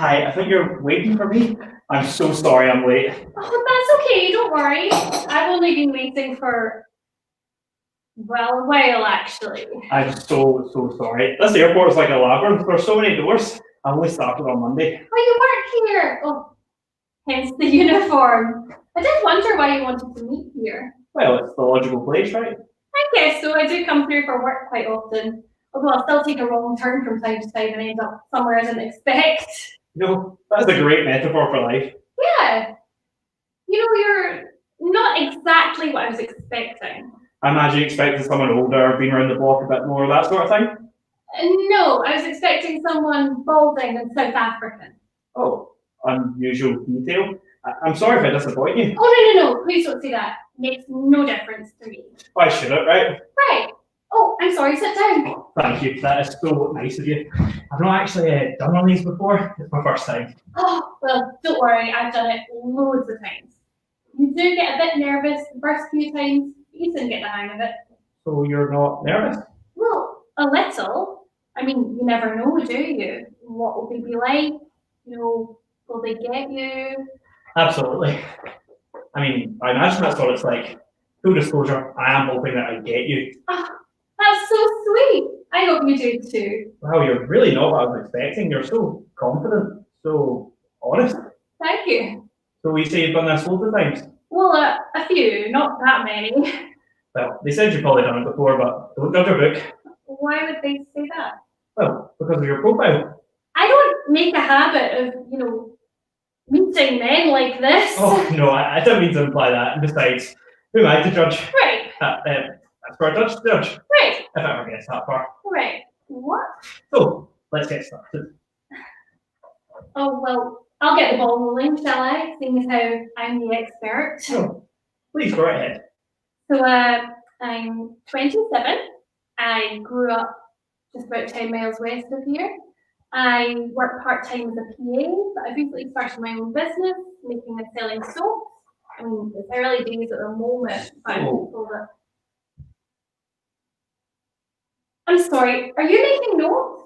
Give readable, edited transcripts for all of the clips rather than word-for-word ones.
Hi, I think you're waiting for me. I'm so sorry I'm late. Oh, that's okay, don't worry. I've only been waiting for, well, a while actually. I'm so sorry. This airport is like a labyrinth. There's so many doors. I only started on Monday. Oh, you work here! Oh, hence the uniform. I did wonder why you wanted to meet here. Well, it's the logical place, right? I guess so, I do come through for work quite often. Although I'll still take a wrong turn from time to time and end up somewhere I didn't expect. No, that's a great metaphor for life. Yeah. You're not exactly what I was expecting. I imagine you expected someone older, been around the block a bit more, that sort of thing. No, I was expecting someone balding and South African. Oh, unusual detail. I'm sorry if I disappoint you. Oh, no, please don't say that. Makes no difference to me. Why should it, right? Right. Oh, I'm sorry, sit down. Oh, thank you. That is so nice of you. I've not actually done one of these before. It's my first time. Oh, well, don't worry, I've done it loads of times. You do get a bit nervous the first few times, but you soon get the hang of it. So you're not nervous? Well, a little. I mean, you never know, do you? What will they be like? Will they get you? Absolutely. I mean, I imagine that's what it's like. Full disclosure, I am hoping that I get you. Oh, that's so sweet. I hope you do too. Wow, you're really not what I was expecting. You're so confident, so honest. Thank you. So you say you've done this loads of times? Well, a few, not that many. Well, they said you've probably done it before, but don't judge a book. Why would they say that? Well, because of your profile. I don't make a habit of, meeting men like this. Oh, no, I don't mean to imply that. And besides, who am I to judge? Right. That's for a judge to judge. Right. If I ever gets that far. Right. What? So, let's get started. Oh, well, I'll get the ball rolling, shall I? Seeing as how I'm the expert. No, please go right ahead. So, I'm 27. I grew up just about 10 miles west of here. I work part-time as a PA, but I've recently started my own business, making and selling soaps. I mean, it's early days at the moment, but I'm hopeful that... I'm sorry, are you making notes?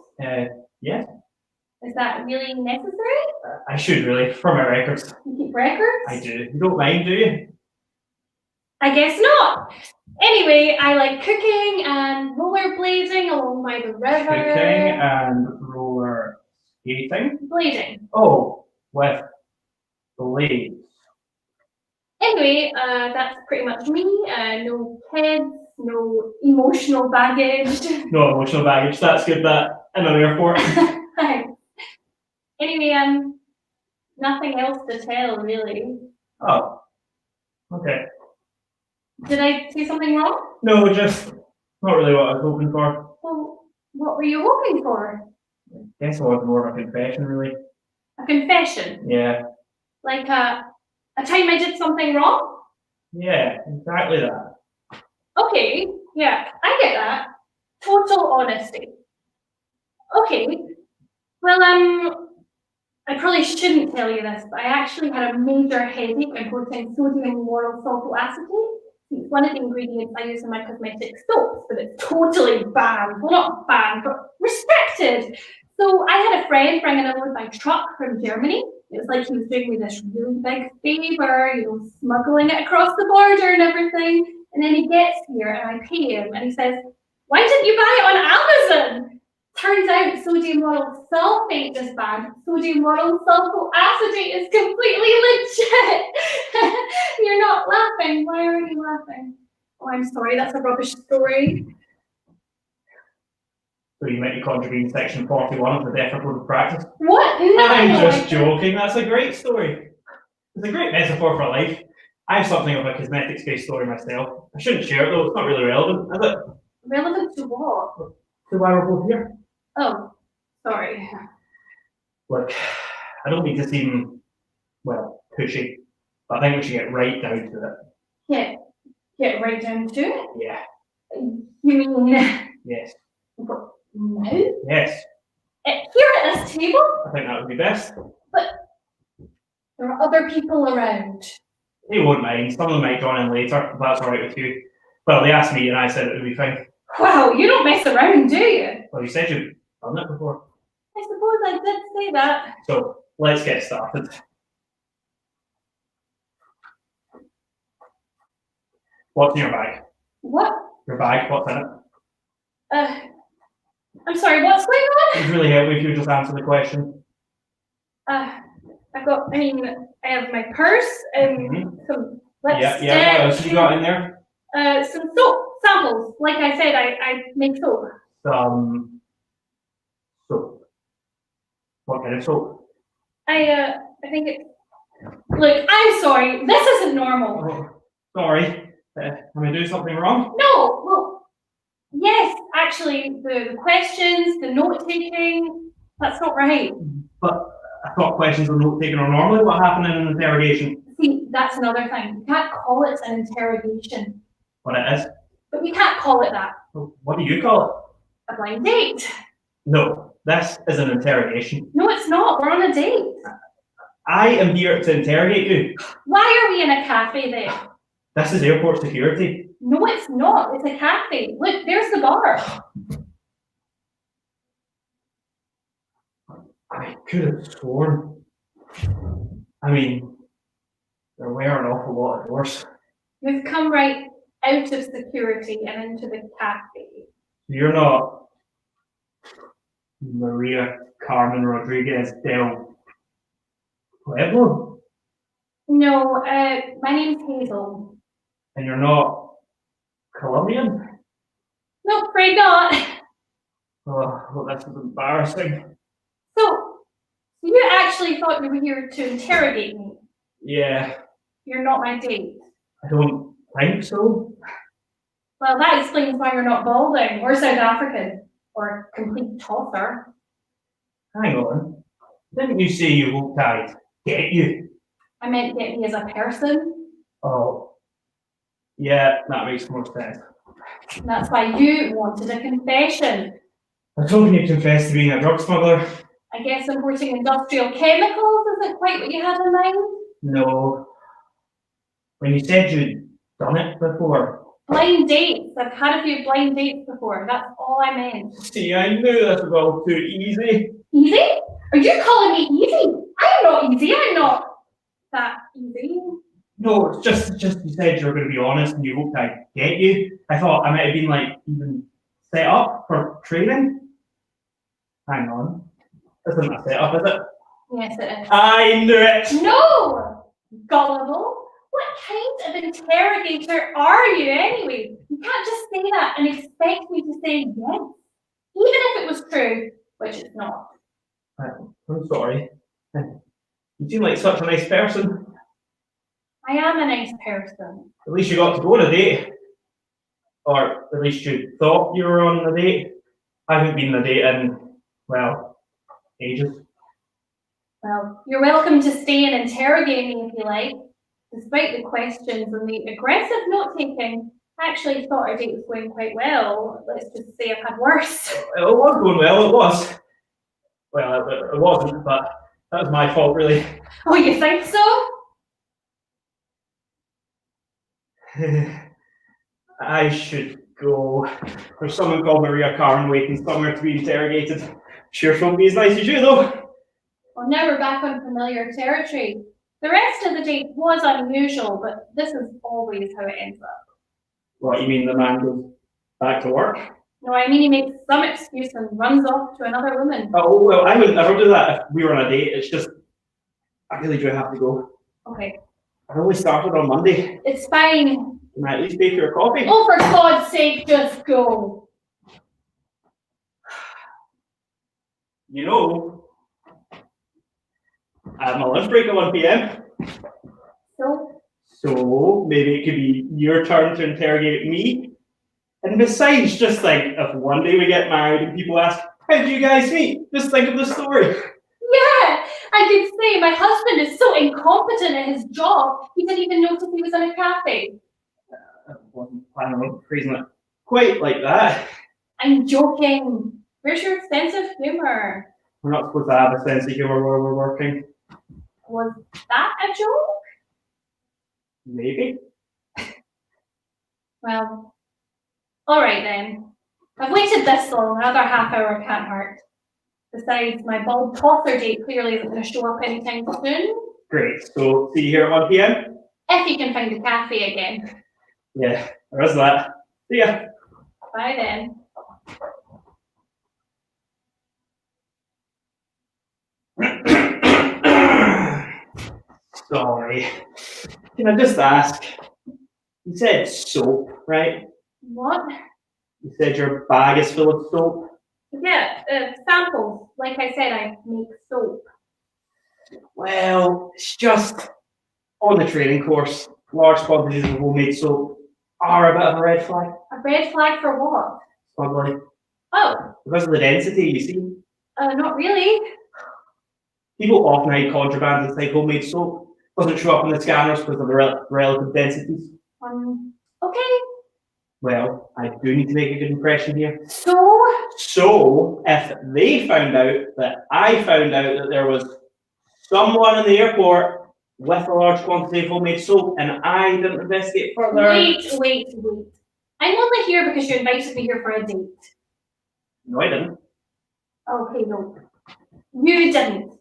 Yeah. Is that really necessary? I should really, for my records. You keep records? I do. You don't mind, do you? I guess not. Anyway, I like cooking and rollerblading along by the river. Cooking and roller skating? Blading. Oh, with blades. Anyway, that's pretty much me. No kids, no emotional baggage. No emotional baggage. That's good. That in an airport. Anyway, nothing else to tell, really. Oh, okay. Did I say something wrong? No, just not really what I was hoping for. Well, what were you hoping for? I guess I was more of a confession, really. A confession? Yeah. Like a time I did something wrong? Yeah, exactly that. Okay, yeah, I get that. Total honesty. Okay, well, I probably shouldn't tell you this, but I actually had a major headache importing sodium lauryl sulfate acetate. It's one of the ingredients I use in my cosmetic soaps, but it's totally banned. Well, not banned, but restricted. So I had a friend bringing it with my truck from Germany. It was like he was doing me this really big favor, smuggling it across the border and everything. And then he gets here and I pay him and he says, "Why didn't you buy it on Amazon?" Turns out sodium lauryl sulfate is banned. Sodium lauryl sulfate acetate is completely legit. You're not laughing. Why are you laughing? Oh, I'm sorry, that's a rubbish story. So you might be contravening section 41 of the Deaf Code of Practice. What? No, I'm just joking. That's a great story. It's a great metaphor for life. I have something of a cosmetics-based story myself. I shouldn't share it though. It's not really relevant, is it? Relevant to what? To why we're both here. Oh, sorry. Look, I don't mean to seem, well, pushy, but I think we should get right down to it. Get right down to it? Yeah. You mean... Yes. What, now? Yes. Here at this table? I think that would be best. But there are other people around. They won't mind. Some of them might join in later, if that's alright with you. Well, they asked me and I said it would be fine. Wow, you don't mess around, do you? Well, you said you've done it before. I suppose I did say that. So, let's get started. What's in your bag? What? Your bag, what's in it? I'm sorry, what's going on? It would really help me if you just answer the question. I have my purse and some lipstick. Yeah, what else you got in there? Some soap samples. Like I said, I make soap. Some soap. What kind of soap? I think it's. Look, I'm sorry. This isn't normal. Oh, sorry. Am I doing something wrong? No. Well, yes, actually, the questions, the note taking, that's not right. But I thought questions were note taken are normally what happened in an interrogation. See, that's another thing. You can't call it an interrogation. What it is? But you can't call it that. What do you call A blind date. it? No, this is an interrogation. No, it's not. We're on a date. I am here to interrogate you. Why are we in a cafe then? This is airport security. No, it's not. It's a cafe. Look, there's the bar. I could have sworn. I mean, there were an awful lot of doors. We've come right out of security and into the cafe. You're not Maria Carmen Rodriguez del Pueblo? No, my name's Hazel. And you're not Colombian? No, afraid not. Oh, well, this is embarrassing. So, you actually thought you were here to interrogate me? Yeah, You're not my date. I don't think so. Well, that explains why you're not balding, or South African, or a complete tosser. Hang on. Didn't you say you hoped I'd get you? I meant get me as a person. Oh, yeah, that makes more sense. And that's why you wanted a confession. I was hoping you'd confess to being a drug smuggler. I guess importing industrial chemicals isn't quite what you had in mind? No. When you said you'd done it before. Blind dates. I've had a few blind dates before. That's all I meant. See, I knew this was all too easy. Easy? Are you calling me easy? I'm not easy. I'm not that easy. No, it's just you said you were going to be honest and you hoped I'd get you. I thought I might have been like even set up for training. Hang on. This isn't a setup, is it? Yes, it is. I knew it! No! Gullible. What kind of interrogator are you anyway? You can't just say that and expect me to say yes. Even if it was true, which it's not. I'm sorry. You seem like such a nice person. I am a nice person. At least you got to go on a date. Or at least you thought you were on a date. I haven't been on a date in, well, ages. Well, you're welcome to stay and interrogate me if you like. Despite the questions and the aggressive note-taking, I actually thought our date was going quite well. Let's just say I've had worse. It was going well, it was. Well, it wasn't, but that was my fault, really. Oh, you think so? I should go. There's someone called Maria Carmen waiting somewhere to be interrogated. Sure won't be as nice as you, though. Well, now we're back on familiar territory. The rest of the date was unusual, but this is always how it ends up. What, you mean the man goes back to work? No, I mean he makes some excuse and runs off to another woman. Oh, well, I would never do that if we were on a date. It's just, I really do have to go. Okay. I only started on Monday. It's fine. Can I at least pay for your coffee? Oh, for God's sake, just go. You know, I have my lunch break at 1 p.m. So maybe it could be your turn to interrogate me. And besides, just think, if one day we get married and people ask, how did you guys meet? Just think of the story. Yeah, I did say my husband is so incompetent at his job, he didn't even notice he was in a cafe. I wasn't planning on phrasing it quite like that. I'm joking. Where's your sense of humor? We're not supposed to have a sense of humor while we're working. Was that a joke? Maybe. Well, all right then. I've waited this long, another half hour can't hurt. Besides, my bald tosser date clearly isn't going to show up anytime soon. Great. So see you here at 1 p.m. If you can find a cafe again. Yeah, there is that. See ya. Bye then. Sorry. Can I just ask? You said soap, right? What? You said your bag is full of soap. Yeah, samples. Like I said, I make soap. Well, it's just on the training course, large quantities of homemade soap are a bit of a red flag. A red flag for what? Smuggling. Oh, Because of the density, you see. not really. People often hide contraband inside homemade soap. Doesn't show up in the scanners because of the relative densities. Okay. Well, I do need to make a good impression here. So, if they found out that I found out that there was someone in the airport with a large quantity of homemade soap and I didn't investigate further. Wait. I'm only here because you invited me here for a date. No, I didn't. Okay, no. You didn't.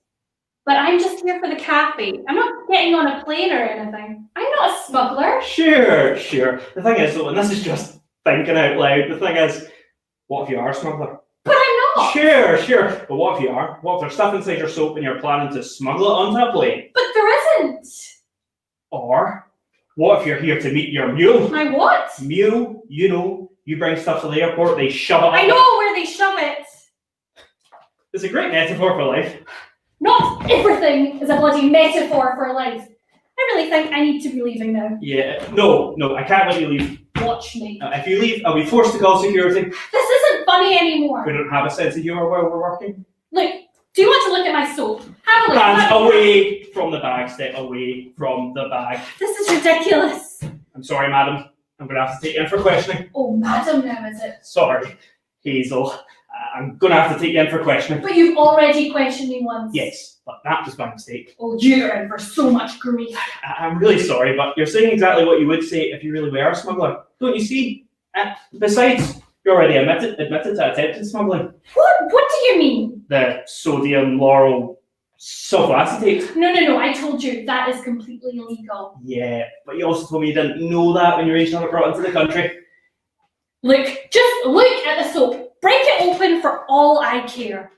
But I'm just here for the cafe. I'm not getting on a plane or anything. I'm not a smuggler. Sure. The thing is, though, and this is just thinking out loud, the thing is, what if you are a smuggler? But I'm not. Sure. But what if you are? What if there's stuff inside your soap and you're planning to smuggle it onto a plane? But there isn't. Or what if you're here to meet your mule? My what? Mule, you bring stuff to the airport, they shove it up. I know where they shove it. It's a great metaphor for life. Not everything is a bloody metaphor for life. I really think I need to be leaving now. Yeah, no, I can't let you leave. Watch me. If you leave, I'll be forced to call security. This isn't funny anymore. We don't have a sense of humour while we're working. Look, do you want to look at my soap? Have a look. Hands away from the bag, step away from the bag. This is ridiculous. I'm sorry, madam. I'm going to have to take you in for questioning. Oh, madam now, is it? Sorry, Hazel. I'm going to have to take you in for questioning. But you've already questioned me once. Yes, but that was my mistake. Oh, you're in for so much grief. I'm really sorry, but you're saying exactly what you would say if you really were a smuggler. Don't you see? Besides, you already admitted to attempted smuggling. What do you mean? The sodium lauryl sulfur acetate. No, I told you that is completely illegal. Yeah, but you also told me you didn't know that when you arranged to have it brought into the country. Look, just look at the soap. Break it open for all I care.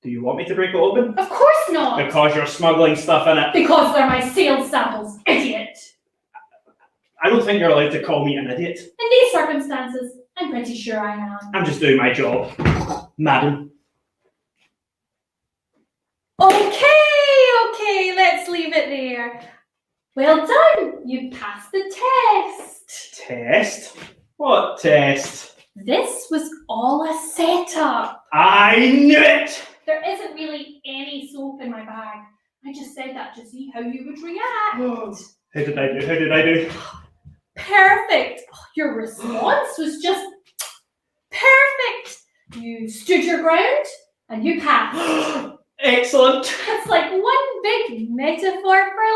Do you want me to break it open? Of course not. Because you're smuggling stuff in it. Because they're my sales samples, idiot. I don't think you're allowed to call me an idiot. In these circumstances, I'm pretty sure I am. I'm just doing my job, madam. Okay, let's leave it there. Well done, you passed the test. Test? What test? This was all a setup. I knew it! There isn't really any soap in my bag. I just said that to see how you would react. How did I do? Perfect. Oh, your response was just perfect. You stood your ground and you passed. Excellent. It's like one big metaphor for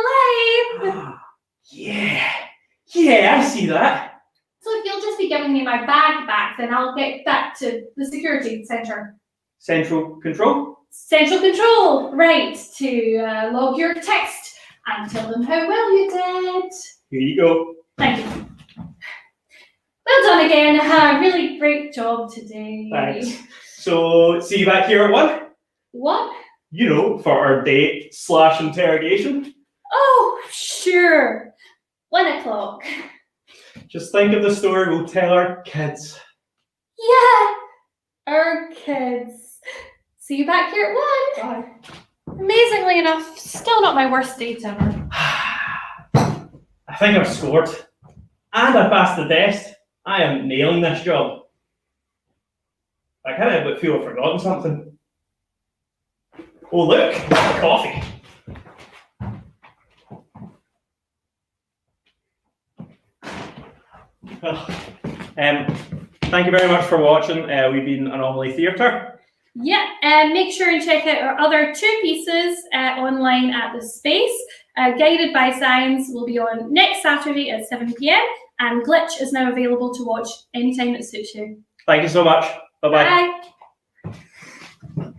life. Yeah, I see that. So if you'll just be giving me my bag back, then I'll get back to the security centre. Central control? Central control, right, to log your text and tell them how well you did. Here you go. Thank you. Well done again. Really great job today. Thanks. So, see you back here at 1? What? You know, for our date/interrogation. Oh, sure. 1 o'clock. Just think of the story we'll tell our kids. Yeah, our kids. See you back here at 1. Bye. Amazingly enough, still not my worst date ever. I think I've scored. And I passed the test. I am nailing this job. I kind of feel I've forgotten something. Oh look, coffee. Well, thank you very much for watching. We've been Anomaly Theatre. Yeah, and make sure and check out our other 2 pieces online at The Space. Guided by Science will be on next Saturday at 7 p.m. and Glitch is now available to watch anytime it suits you. Thank you so much. Bye-bye. Bye.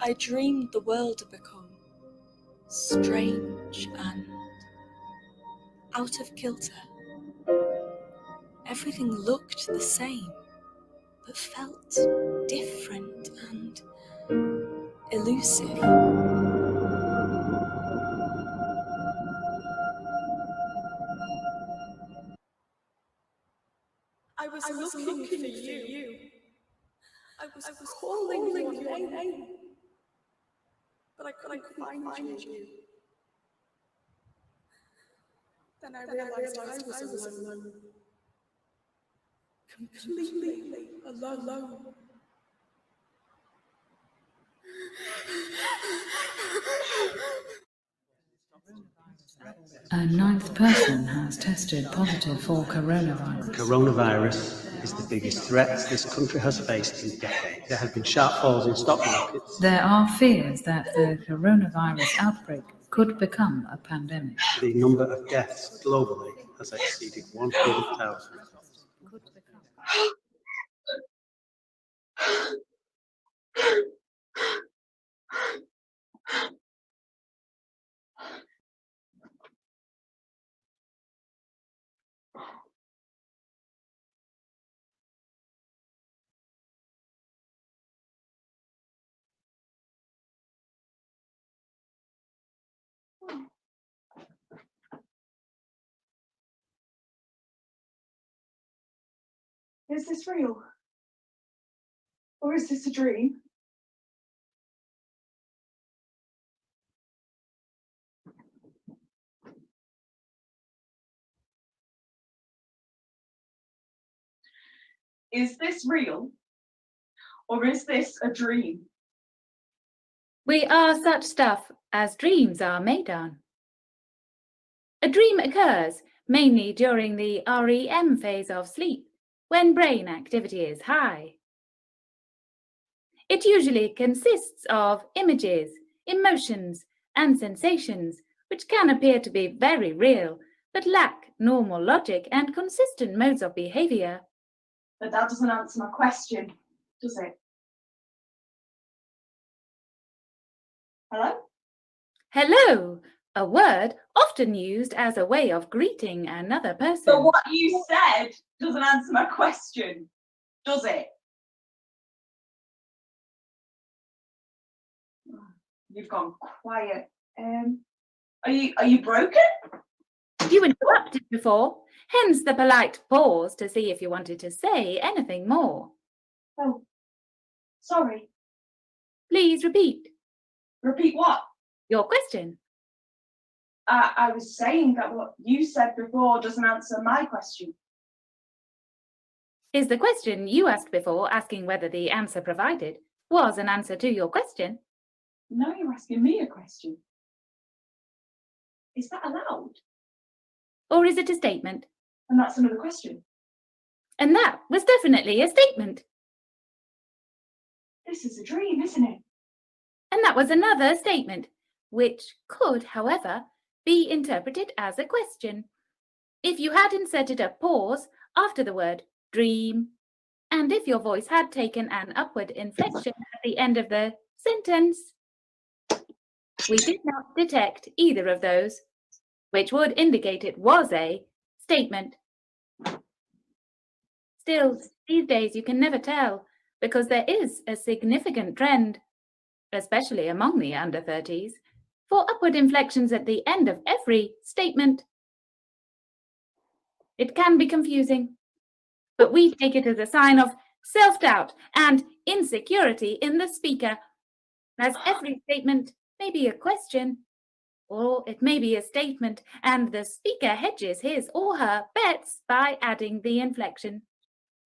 I dreamed the world had become strange and out of kilter. Everything looked the same, but felt different and elusive. I was looking for you. I was calling your name, but I couldn't find you. Then I realized I was alone. Completely alone. A ninth person has tested positive for coronavirus. Coronavirus is the biggest threat this country has faced in decades. There have been sharp falls in stock markets. There are fears that the coronavirus outbreak could become a pandemic. The number of deaths globally has exceeded 100,000. Is this real? Or is this a dream? Is this real? Or is this a dream? We are such stuff as dreams are made on. A dream occurs mainly during the REM phase of sleep, when brain activity is high. It usually consists of images, emotions, and sensations which can appear to be very real, but lack normal logic and consistent modes of behavior. But that doesn't answer my question, does it? Hello? Hello, a word often used as a way of greeting another person. But what you said doesn't answer my question, does it? You've gone quiet. Are you broken? You interrupted before, hence the polite pause to see if you wanted to say anything more. Oh, sorry. Please repeat Repeat what? your question. I was saying that what you said before doesn't answer my question. Is the question you asked before asking whether the answer provided was an answer to your question? Now you're asking me a question. Is that allowed? Or is it a statement? And that's another question. And that was definitely a statement. This is a dream, isn't it? And that was another statement, which could, however, be interpreted as a question. If you had inserted a pause after the word dream, and if your voice had taken an upward inflection at the end of the sentence. We did not detect either of those, which would indicate it was a statement. Still, these days you can never tell, because there is a significant trend, especially among the under 30s, for upward inflections at the end of every statement. It can be confusing, but we take it as a sign of self-doubt and insecurity in the speaker, as every statement may be a question, or it may be a statement, and the speaker hedges his or her bets by adding the inflection,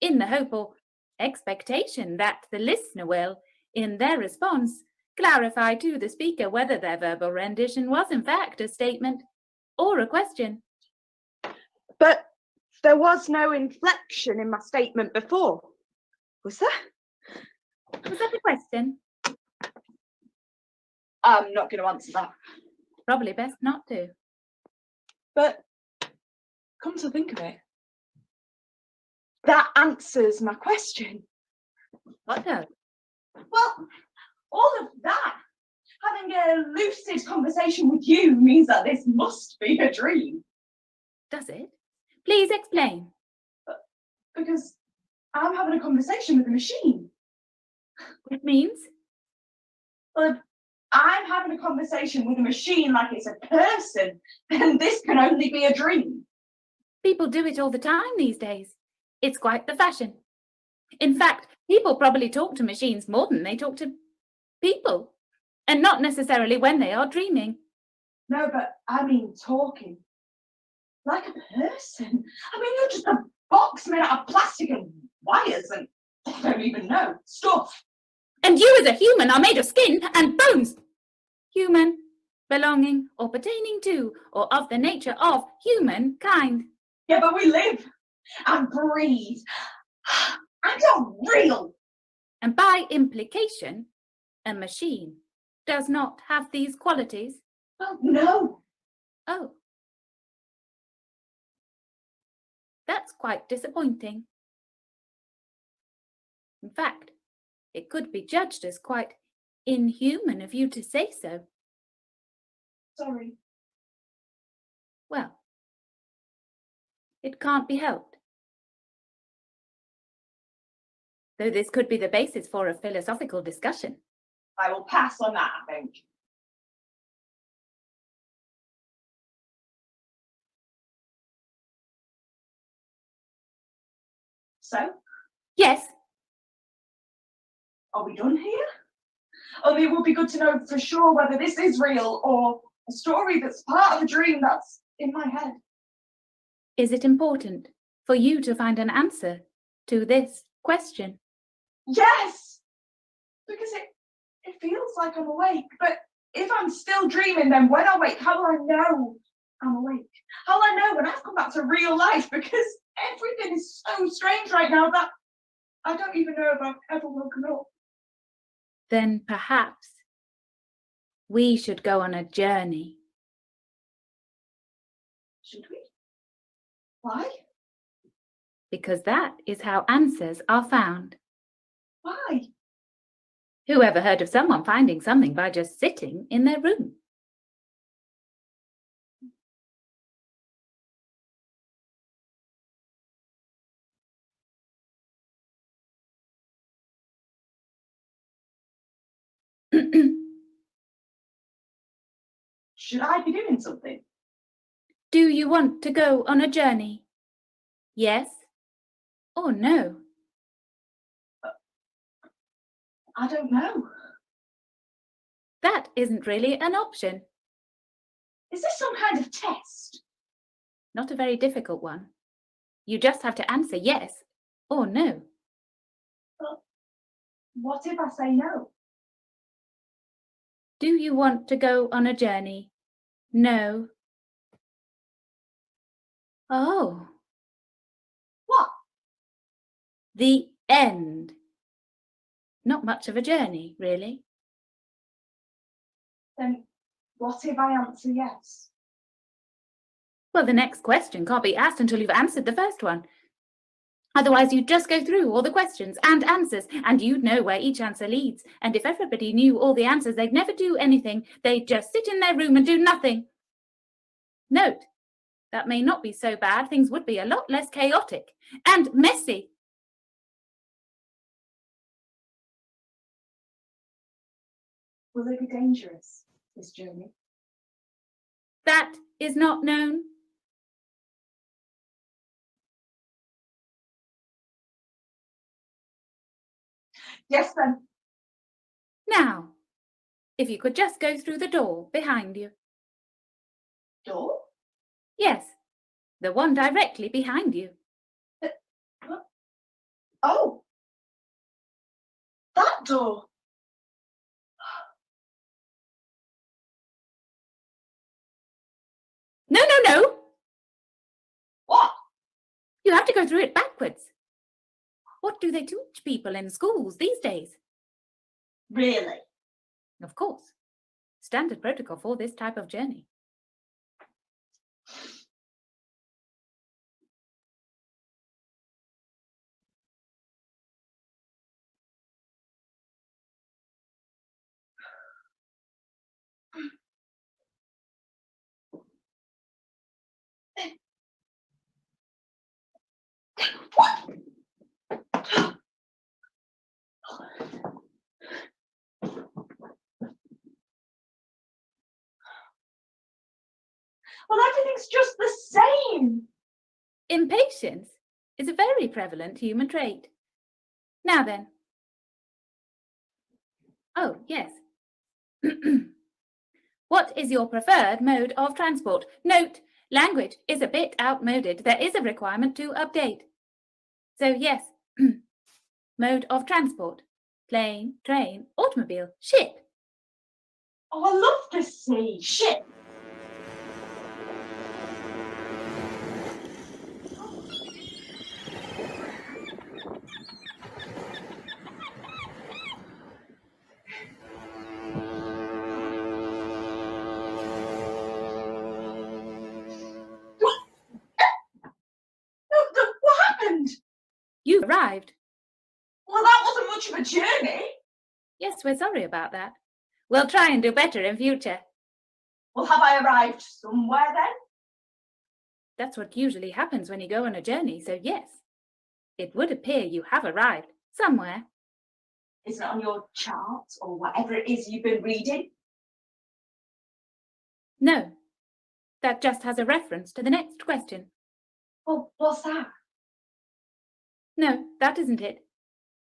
in the hope or expectation that the listener will, in their response, clarify to the speaker whether their verbal rendition was in fact a statement or a question. But there was no inflection in my statement before, was there? Was that a question? I'm not going to answer that. Probably best not to. But come to think of it, that answers my question. What does? Well, all of that, having a lucid conversation with you means that this must be a dream. Does it? Please explain. Because I'm having a conversation with a machine. It means? Well, if I'm having a conversation with a machine like it's a person, then this can only be a dream. People do it all the time these days. It's quite the fashion. In fact, people probably talk to machines more than they talk to people, and not necessarily when they are dreaming. No, but I mean talking. Like a person. I mean, you're just a box made out of plastic and wires and I don't even know, stuff. And you as a human are made of skin and bones. Human, belonging or pertaining to or of the nature of humankind. Yeah, but we live and breathe. And are real. And by implication, a machine does not have these qualities. Well, no. Oh. That's quite disappointing. In fact, it could be judged as quite inhuman of you to say so. Sorry. Well, it can't be helped. Though this could be the basis for a philosophical discussion. I will pass on that, I think. So? Yes. Are we done here? Only it would be good to know for sure whether this is real or a story that's part of a dream that's in my head. Is it important for you to find an answer to this question? Yes! Because it feels like I'm awake, but if I'm still dreaming, then when I wake, how will I know I'm awake? How will I know when I've come back to real life? Because everything is so strange right now that I don't even know if I've ever woken up. Then perhaps we should go on a journey. Should we? Why? Because that is how answers are found. Why? Who ever heard of someone finding something by just sitting in their room? Should I be doing something? Do you want to go on a journey? Yes or no? I don't know. That isn't really an option. Is this some kind of test? Not a very difficult one. You just have to answer yes or no. But what if I say no? Do you want to go on a journey? No. Oh. What? The end. Not much of a journey, really. Then what if I answer yes? Well, the next question can't be asked until you've answered the first one. Otherwise, you'd just go through all the questions and answers, and you'd know where each answer leads. And if everybody knew all the answers, they'd never do anything. They'd just sit in their room and do nothing. Note, that may not be so bad. Things would be a lot less chaotic and messy. Will it be dangerous, this journey? That is not known. Yes, then. Now, if you could just go through the door behind you. Door? Yes, the one directly behind you. Oh! That door! No, no, no! What? You have to go through it backwards. What do they teach people in schools these days? Really? Of course. Standard protocol for this type of journey. What? Well, everything's just the same. Impatience is a very prevalent human trait. Now then. Oh, yes. What is your preferred mode of transport? Note, language is a bit outmoded. There is a requirement to update. So yes, mode of transport. Plane, train, automobile, ship. Oh, I love the sea. Shit. What happened? You've arrived. Well, that wasn't much of a journey. Yes, we're sorry about that. We'll try and do better in future. Well, have I arrived somewhere then? That's what usually happens when you go on a journey, so yes. It would appear you have arrived somewhere. Is it on your chart or whatever it is you've been reading? No, that just has a reference to the next question. Well, what's that? No, that isn't it.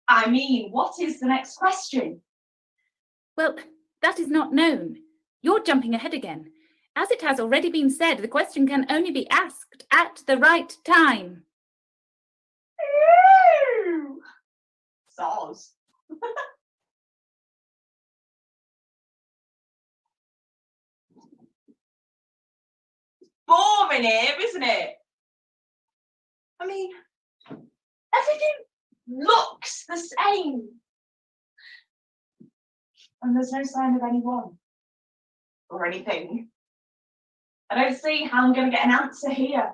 I mean, what is the next question? Well, that is not known. You're jumping ahead again. As it has already been said, the question can only be asked at the right time. Ew! Soz. Boring here, isn't it? I mean, everything looks the same. And there's no sign of anyone or anything. I don't see how I'm going to get an answer here.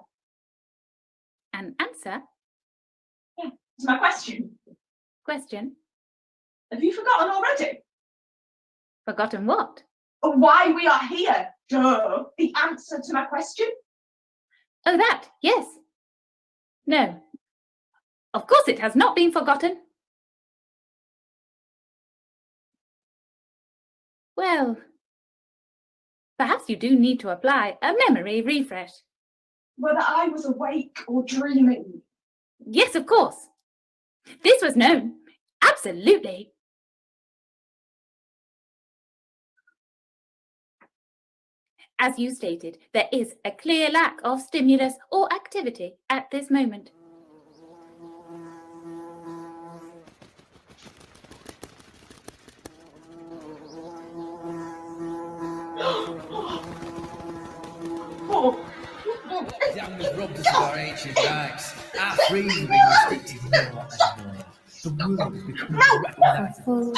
An answer? It's my question. Question? Have you forgotten already? Forgotten what? Why we are here? Duh. The answer to my question? Oh, that, yes. No. Of course it has not been forgotten. Well, perhaps you do need to apply a memory refresh. Whether I was awake or dreaming. Yes, of course. This was known. Absolutely. As you stated, there is a clear lack of stimulus or activity at this moment. Down with robbed us of our ancient rights. Our freedom being restricted more and more. The world is becoming No! recognized. Full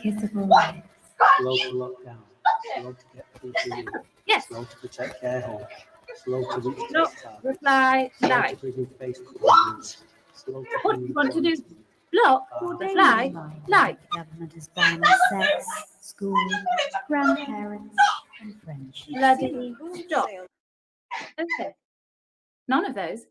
kissable lips. Slow to lock down. Slow to get PPE. Yes. Slow to protect care home. Slow to reach No. test targets. Reply Slow to live. bring in face coverings. Slow to What bring you in want to do? quarantine. Block. Reply Mind live. the government is banning sex, school, grandparents, and friendship. Bloody stop. Okay. None of those.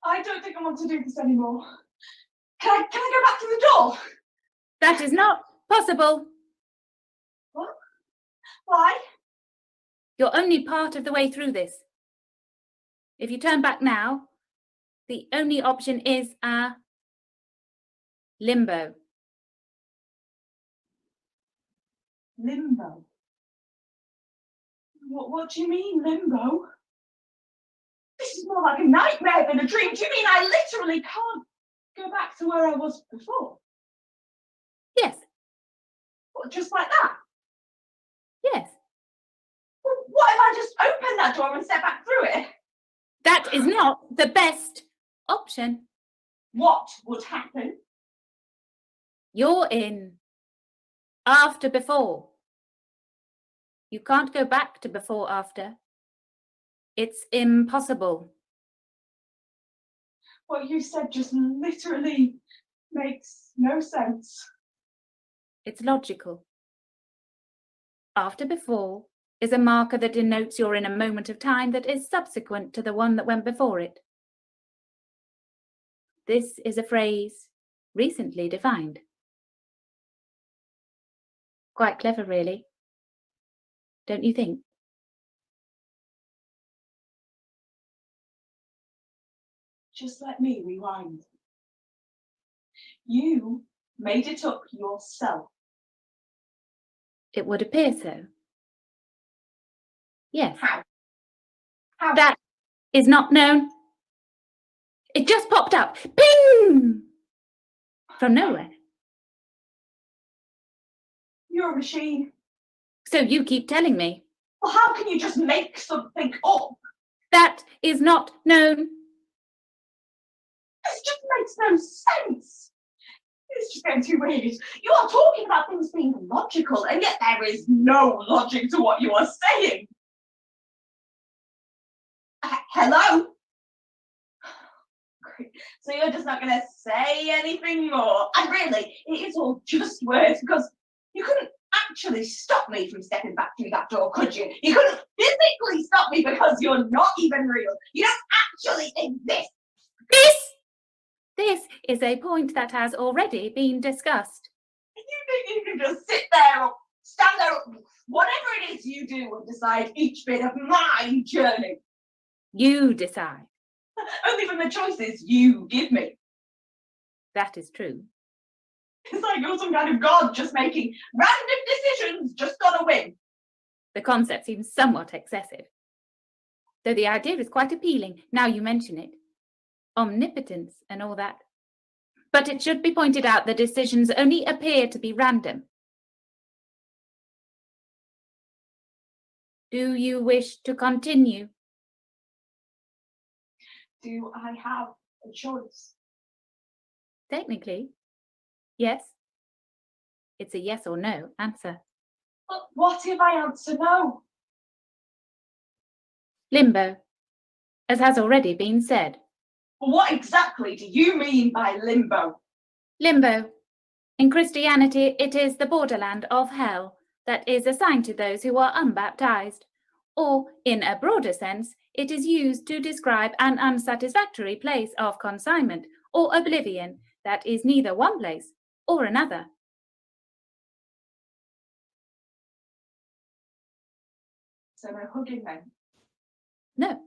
I don't think I want to do this anymore. Can I go back to the door? That is not possible. What? Why? You're only part of the way through this. If you turn back now, the only option is limbo. Limbo. What do you mean, limbo? This is more like a nightmare than a dream. Do you mean I literally can't go back to where I was before? Yes, What, just like that? yes. Well, what if I just open that door and step back through it? That is not the best option. What would happen? You're in after before. You can't go back to before after. It's impossible. What you said just literally makes no sense. It's logical. After before is a marker that denotes you're in a moment of time that is subsequent to the one that went before it. This is a phrase recently defined. Quite clever, really. Don't you think? Just let me rewind. You made it up yourself. It would appear so. Yes. How? How? That is not known. It just popped up. Ping! From nowhere. You're a machine. So you keep telling me. Well, how can you just make something up? That is not known. This just makes no sense. It's just getting too weird. You are talking about things being logical, and yet there is no logic to what you are saying. Hello? Great. So you're just not going to say anything more? And really, it is all just words, because you couldn't actually stop me from stepping back through that door, could you? You couldn't physically stop me because you're not even real. You don't actually exist. This is a point that has already been discussed. You think you can just sit there or stand there, or whatever it is you do, and decide each bit of my journey? You decide. Only from the choices you give me. That is true. It's like you're some kind of god just making random decisions, just gotta win. The concept seems somewhat excessive, though the idea is quite appealing, now you mention it. Omnipotence and all that. But it should be pointed out that decisions only appear to be random. Do you wish to continue? Do I have a choice? Technically, yes. It's a yes or no answer. But what if I answer no? Limbo, as has already been said. What exactly do you mean by limbo? Limbo. In Christianity, it is the borderland of hell that is assigned to those who are unbaptized. Or, in a broader sense, it is used to describe an unsatisfactory place of consignment or oblivion that is neither one place or another. So no hugging then? No,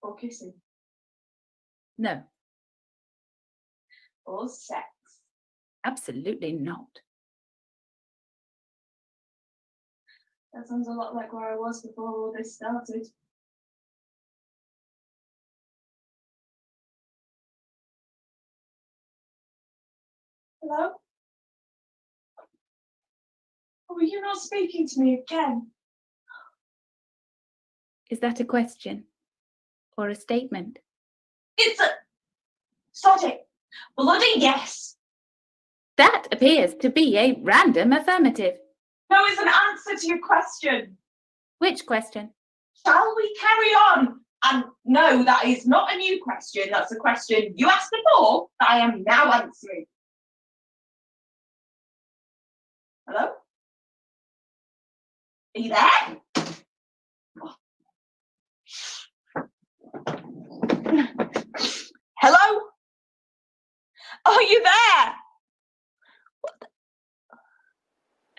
Or kissing? no, Or sex? absolutely not. That sounds a lot like where I was before all this started. Hello? Oh, are you not speaking to me again? Is that a question or a statement? It's a... Sod it. Bloody yes. That appears to be a random affirmative. No, it's an answer to your question. Which question? Shall we carry on? And no, that is not a new question. That's a question you asked before that I am now answering. Hello? Are you there? Hello? Are you there?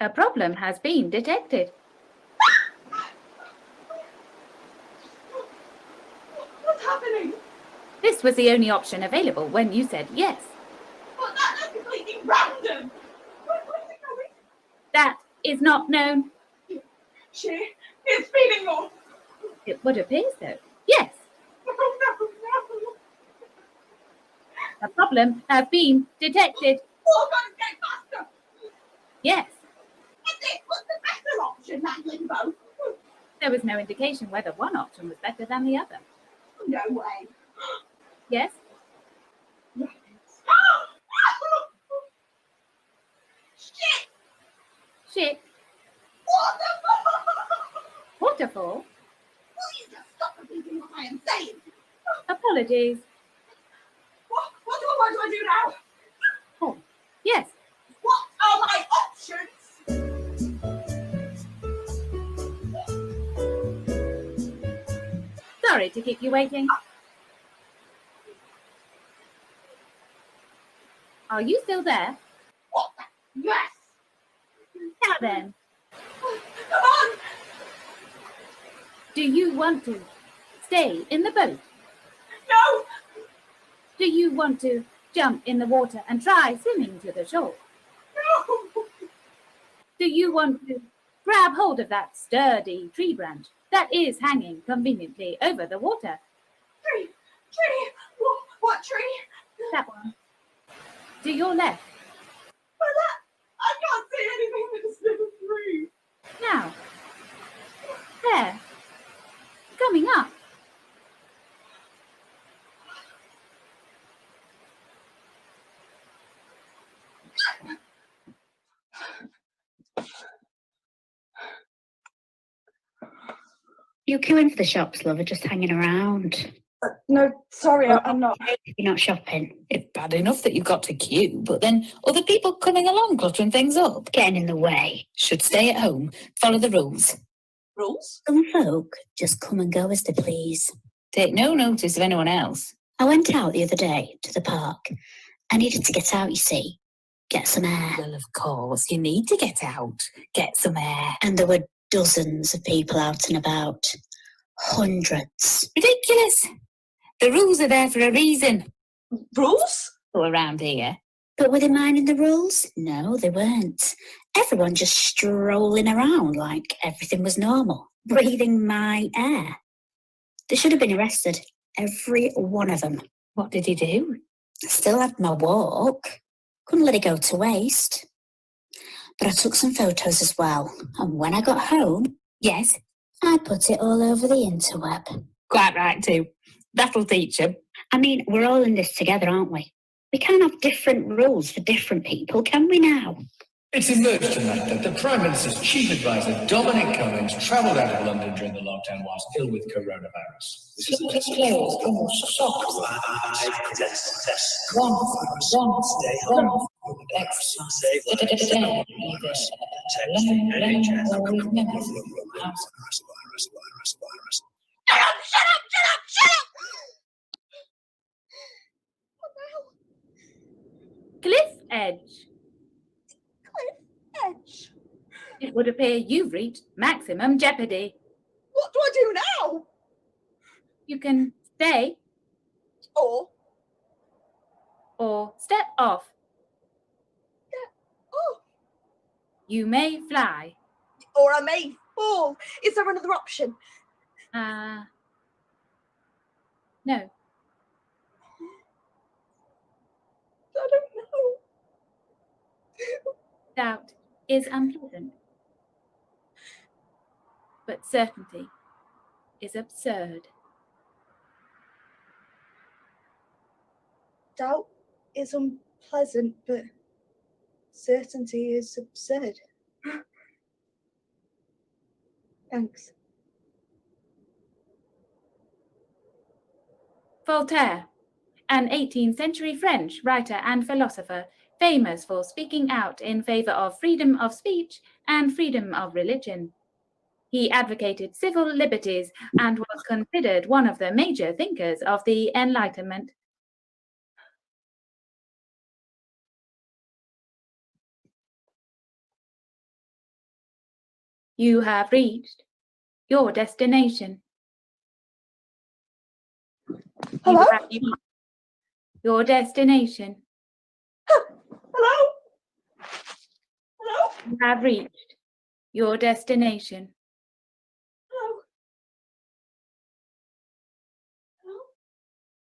A problem has been detected. What's happening? This was the only option available when you said yes. Well, that's completely random. Where's it going? That is not known. It's feeding off. It would appear so. Yes, No, no, no. a problem has been detected. Oh, God, it's getting faster. Yes, And this was the better option, that limbo. there was no indication whether one option was better than the other. No way. Yes, Shit! shit, What the fuck? waterfall. Please just stop repeating what I am saying. Apologies. What do I do now? Oh, yes, What are my options? sorry to keep you waiting. Are you still there? What? Yes. Now then, Come on. do you want to stay in the boat? No. Do you want to jump in the water and try swimming to the shore? No. Do you want to grab hold of that sturdy tree branch that is hanging conveniently over the water? Tree. What tree? That one. To your left. Well, I can't see anything. There's no tree. Now. There. Coming up. You're queuing for the shops, love, or just hanging around? No, sorry, I'm not. You're not shopping. It's bad enough that you've got to queue, but then other people coming along cluttering things up. Getting in the way. Should stay at home, follow the rules. Rules? Some folk just come and go as they please. Take no notice of anyone else. I went out the other day to the park. I needed to get out, you see. Get some air. Well, of course, you need to get out, get some air. And there were dozens of people out and about. Hundreds. Ridiculous. The rules are there for a reason. Rules? Around here. But were they minding the rules? No, they weren't. Everyone just strolling around like everything was normal, breathing my air. They should have been arrested, every one of them. What did he do? I still had my walk. Couldn't let it go to waste. But I took some photos as well, and when I got home, Yes, I put it all over the interweb. quite right too. That'll teach him. I mean, we're all in this together, aren't we? We can't have different rules for different people, can we now? It's emerged tonight that the Prime Minister's chief advisor, Dominic Cummings, travelled out of London during the lockdown whilst ill with coronavirus. This is disclosed almost shocked. Cliff edge. Edge. It would appear you've reached maximum jeopardy. What do I do now? You can stay or step off. Oh, You may fly. or I may fall. Is there another option? No. I don't know. Doubt is unpleasant, but certainty is absurd. Doubt is unpleasant, but certainty is absurd. Thanks. Voltaire, an 18th century French writer and philosopher, famous for speaking out in favor of freedom of speech and freedom of religion. He advocated civil liberties and was considered one of the major thinkers of the Enlightenment. You have reached your destination. Hello? You have reached your destination. Hello? Hello? You have reached your destination. Hello? Hello?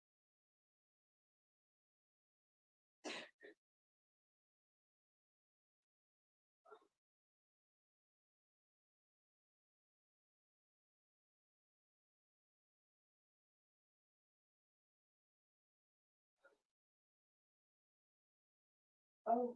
Oh.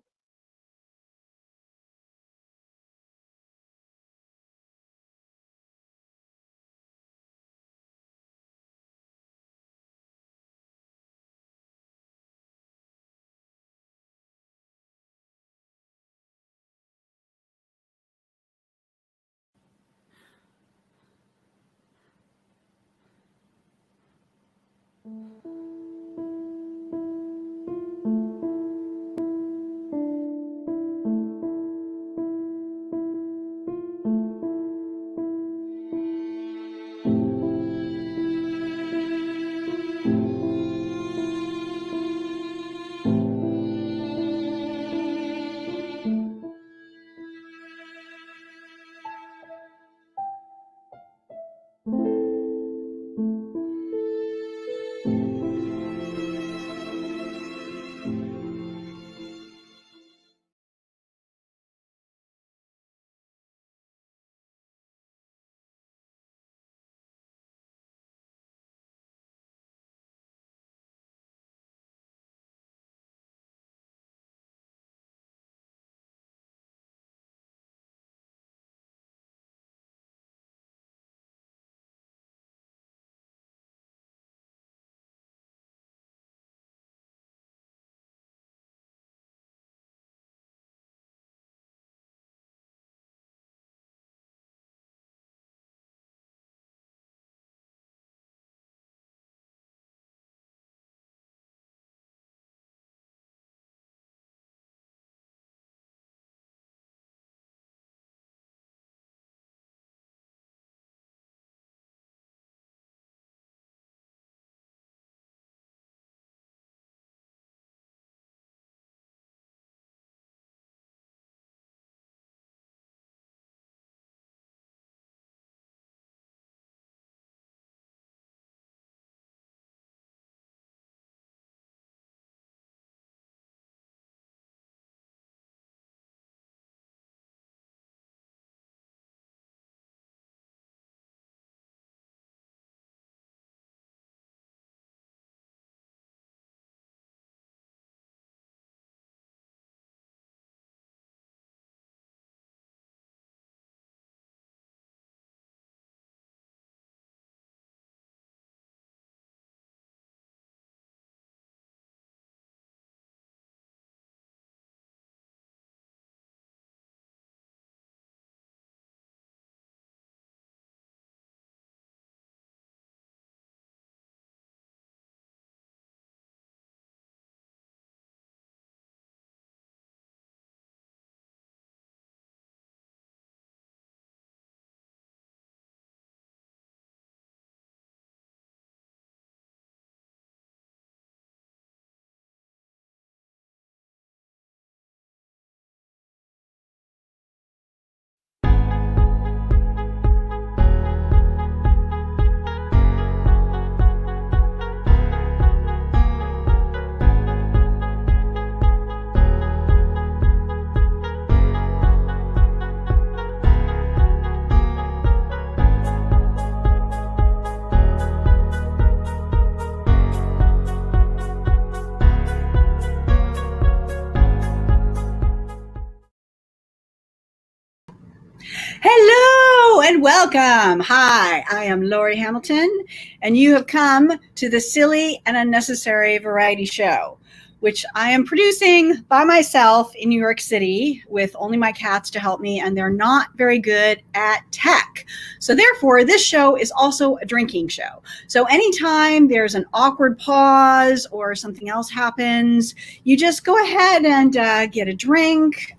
and welcome. Hi, I am Lori Hamilton, and you have come to the Silly and Unnecessary Variety Show, which I am producing by myself in New York City with only my cats to help me, and they're not very good at tech. So therefore, this show is also a drinking show. So anytime there's an awkward pause or something else happens, you just go ahead and get a drink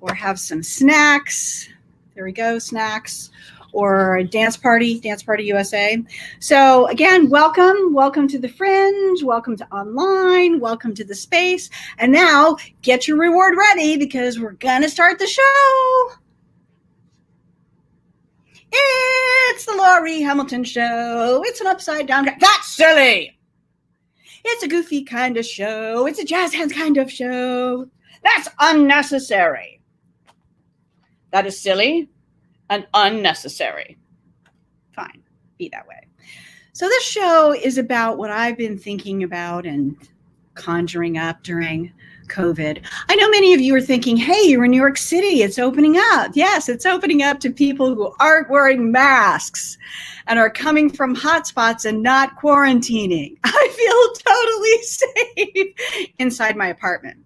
or have some snacks. There we go, snacks, or a dance party USA. So again, welcome to the Fringe, welcome to online, welcome to the space. And now get your reward ready because we're gonna start the show. It's the Laurie Hamilton Show. It's an upside down, that's silly. It's a goofy kind of show. It's a jazz hands kind of show. That's unnecessary. That is silly and unnecessary. Fine, be that way. So this show is about what I've been thinking about and conjuring up during COVID. I know many of you are thinking, hey, you're in New York City, it's opening up. Yes, it's opening up to people who aren't wearing masks and are coming from hotspots and not quarantining. I feel totally safe inside my apartment.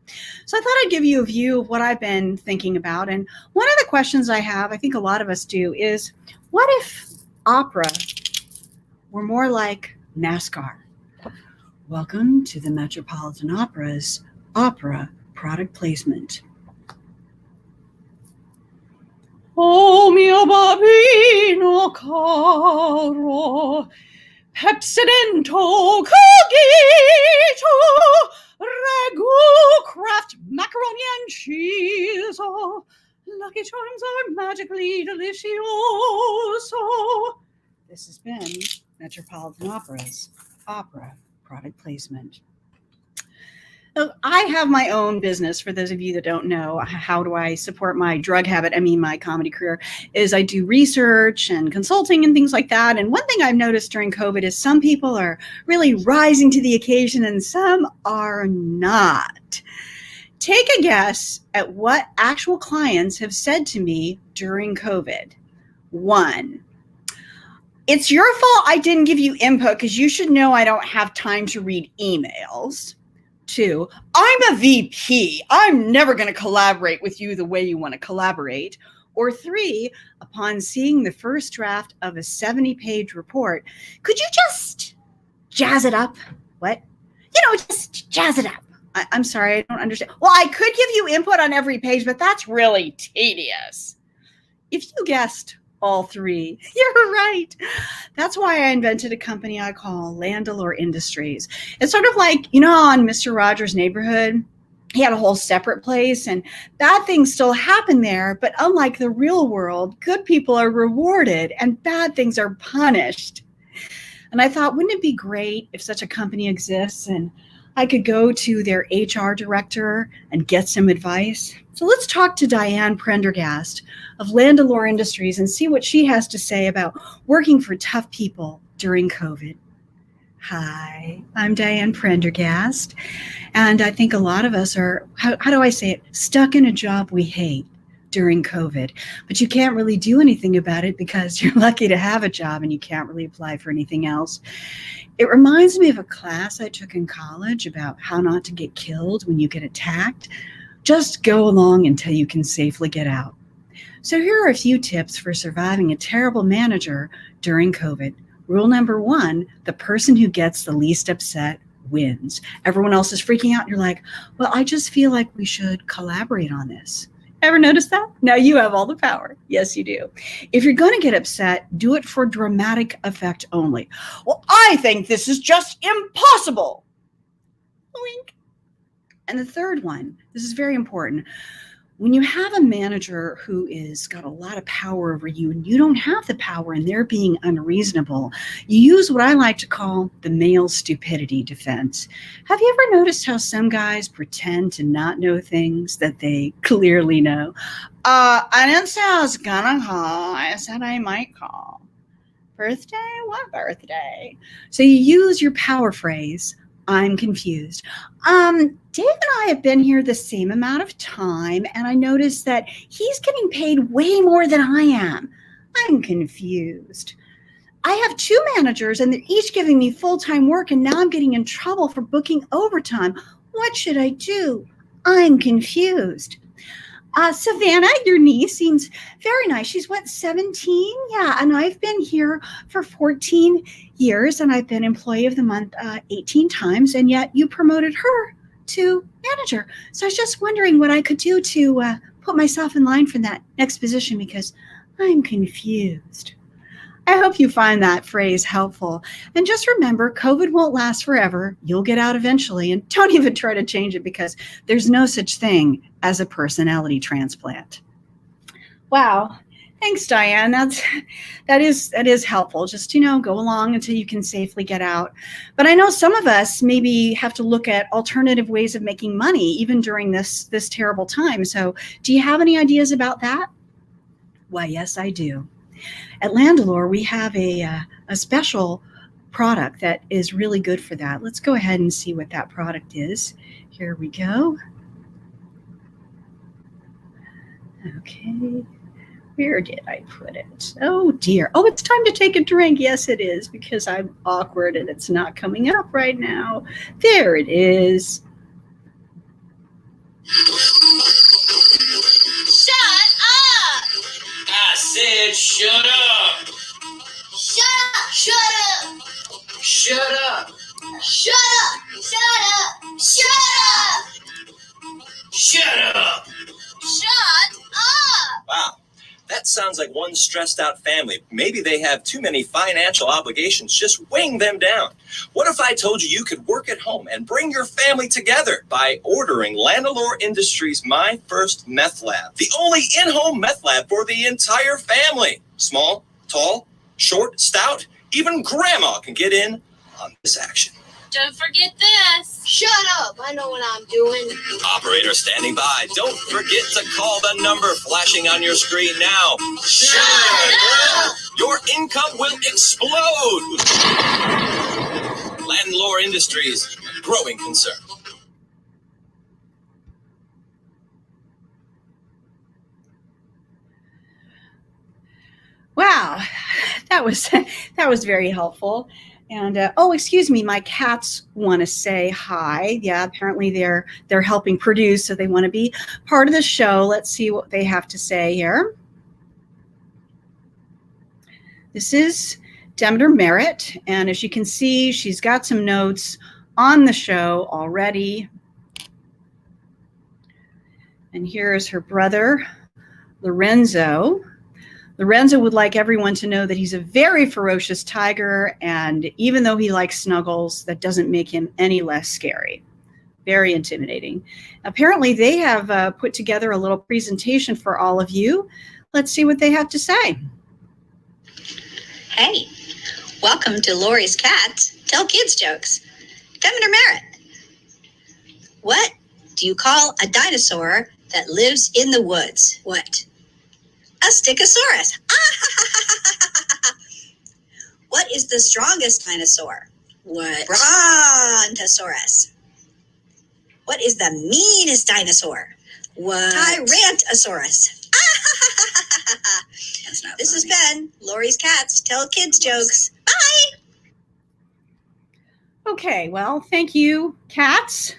So I thought I'd give you a view of what I've been thinking about. And one of the questions I have, I think a lot of us do, is what if opera were more like NASCAR? Welcome to the Metropolitan Opera's opera product placement. Oh mio bambino caro, Pepsidento, Cogito, Ragu, Kraft, macaroni and cheese. Oh, Lucky Charms are magically delicioso. This has been Metropolitan Opera's opera product placement. I have my own business. For those of you that don't know, how do I support my drug habit? I mean, my comedy career is I do research and consulting and things like that. And one thing I've noticed during COVID is some people are really rising to the occasion and some are not. Take a guess at what actual clients have said to me during COVID. 1, it's your fault I didn't give you input because you should know I don't have time to read emails. 2, I'm a VP. I'm never going to collaborate with you the way you want to collaborate. Or 3, upon seeing the first draft of a 70-page report, could you just jazz it up? What? Just jazz it up. I'm sorry, I don't understand. Well, I could give you input on every page, but that's really tedious. If you guessed all 3, you're right. That's why I invented a company I call Landalore Industries. It's sort of like, on Mr. Rogers' Neighborhood, he had a whole separate place and bad things still happen there. But unlike the real world, good people are rewarded and bad things are punished. And I thought, wouldn't it be great if such a company exists and I could go to their HR director and get some advice? So let's talk to Diane Prendergast of Landalore Industries and see what she has to say about working for tough people during COVID. Hi, I'm Diane Prendergast, and I think a lot of us are, how do I say it, stuck in a job we hate during COVID, but you can't really do anything about it because you're lucky to have a job and you can't really apply for anything else. It reminds me of a class I took in college about how not to get killed when you get attacked. Just go along until you can safely get out. So here are a few tips for surviving a terrible manager during COVID. Rule number 1, the person who gets the least upset wins. Everyone else is freaking out and you're like, well, I just feel like we should collaborate on this. Ever notice that? Now you have all the power. Yes, you do. If you're going to get upset, do it for dramatic effect only. Well, I think this is just impossible. Wink. And the third one, this is very important. When you have a manager who is got a lot of power over you and you don't have the power and they're being unreasonable, you use what I like to call the male stupidity defense. Have you ever noticed how some guys pretend to not know things that they clearly know? I didn't say I was gonna call. I said I might call. Birthday? What birthday? So you use your power phrase, I'm confused. Dave and I have been here the same amount of time, and I noticed that he's getting paid way more than I am. I'm confused. I have 2 managers and they're each giving me full-time work, and now I'm getting in trouble for booking overtime. What should I do? I'm confused. Savannah, your niece, seems very nice. She's what, 17? Yeah, and I've been here for 14 years, and I've been Employee of the Month 18 times, and yet you promoted her to manager. So I was just wondering what I could do to put myself in line for that next position, because I'm confused. I hope you find that phrase helpful. And just remember, COVID won't last forever. You'll get out eventually. And don't even try to change it, because there's no such thing as a personality transplant. Wow. Thanks, Diane. That is helpful. Just, go along until you can safely get out. But I know some of us maybe have to look at alternative ways of making money, even during this terrible time. So do you have any ideas about that? Why, yes, I do. At Landalore, we have a special product that is really good for that. Let's go ahead and see what that product is. Here we go. Okay, where did I put it? Oh dear. Oh, it's time to take a drink. Yes, it is, because I'm awkward and it's not coming up right now. There it is. Shut up! I said shut up! Shut up! Shut up! Shut up! Shut up! Shut up! Shut up! Shut up! Shut up! Wow, that sounds like one stressed out family. Maybe they have too many financial obligations. Just weighing them down. What if I told you you could work at home and bring your family together by ordering Landalore Industries' My First Meth Lab, the only in-home meth lab for the entire family. Small, tall, short, stout, even grandma can get in on this action. Don't forget this. Shut up. I know what I'm doing. Operator standing by. Don't forget to call the number flashing on your screen now. Shut up. Your income will explode. Landalore Industries, growing concern. Wow, that was very helpful. And oh, excuse me, my cats want to say hi. Yeah, apparently they're helping produce, so they want to be part of the show. Let's see what they have to say here. This is Demeter Merritt, and as you can see, she's got some notes on the show already. And here's her brother, Lorenzo. Lorenzo would like everyone to know that he's a very ferocious tiger, and even though he likes snuggles, that doesn't make him any less scary. Very intimidating. Apparently, they have put together a little presentation for all of you. Let's see what they have to say. Hey, welcome to Lori's Cats Tell Kids Jokes. Demeter Merritt. What do you call a dinosaur that lives in the woods? What? A Stichosaurus. What is the strongest dinosaur? What? Brontosaurus. What is the meanest dinosaur? What? Tyrantosaurus. This has been Lori's Cats Tell Kids Jokes. Bye. Okay, well, thank you, cats.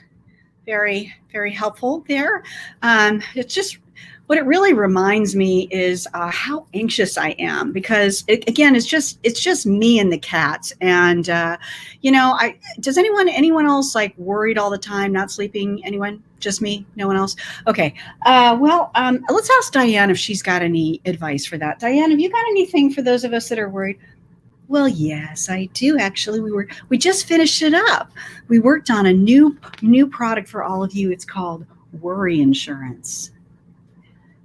Very, very helpful there. It's just, what it really reminds me is how anxious I am, because again, it's just me and the cats. And does anyone else like worried all the time, not sleeping? Anyone? Just me? No one else? Okay. Let's ask Diane if she's got any advice for that. Diane, have you got anything for those of us that are worried? Well, yes, I do actually. We just finished it up. We worked on a new product for all of you. It's called Worry Insurance.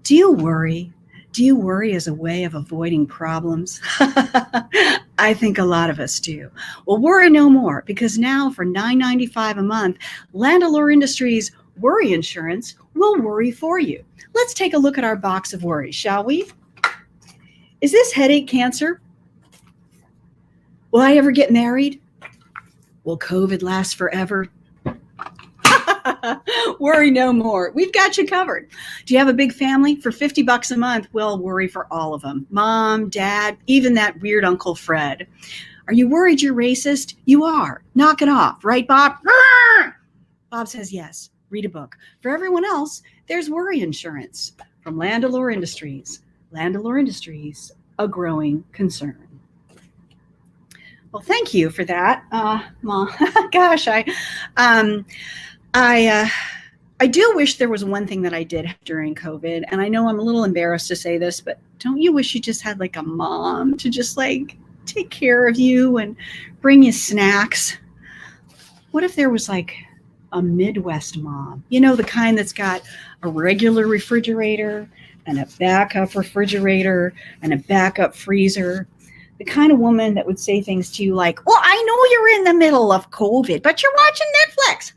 Do you worry? Do you worry as a way of avoiding problems? I think a lot of us do. Well, worry no more, because now for $9.95 a month, Landalore Industries Worry Insurance will worry for you. Let's take a look at our box of worries, shall we? Is this headache cancer? Will I ever get married? Will COVID last forever? Worry no more. We've got you covered. Do you have a big family? For $50 a month, we'll worry for all of them. Mom, dad, even that weird Uncle Fred. Are you worried you're racist? You are. Knock it off. Right, Bob? Bob says yes. Read a book. For everyone else, there's worry insurance from Landalore Industries. Landalore Industries, a growing concern. Well, thank you for that, Mom. Gosh, I do wish there was one thing that I did during COVID, and I know I'm a little embarrassed to say this, but don't you wish you just had like a mom to just like take care of you and bring you snacks? What if there was like a Midwest mom? You know, the kind that's got a regular refrigerator and a backup refrigerator and a backup freezer. The kind of woman that would say things to you like, well, I know you're in the middle of COVID, but you're watching Netflix.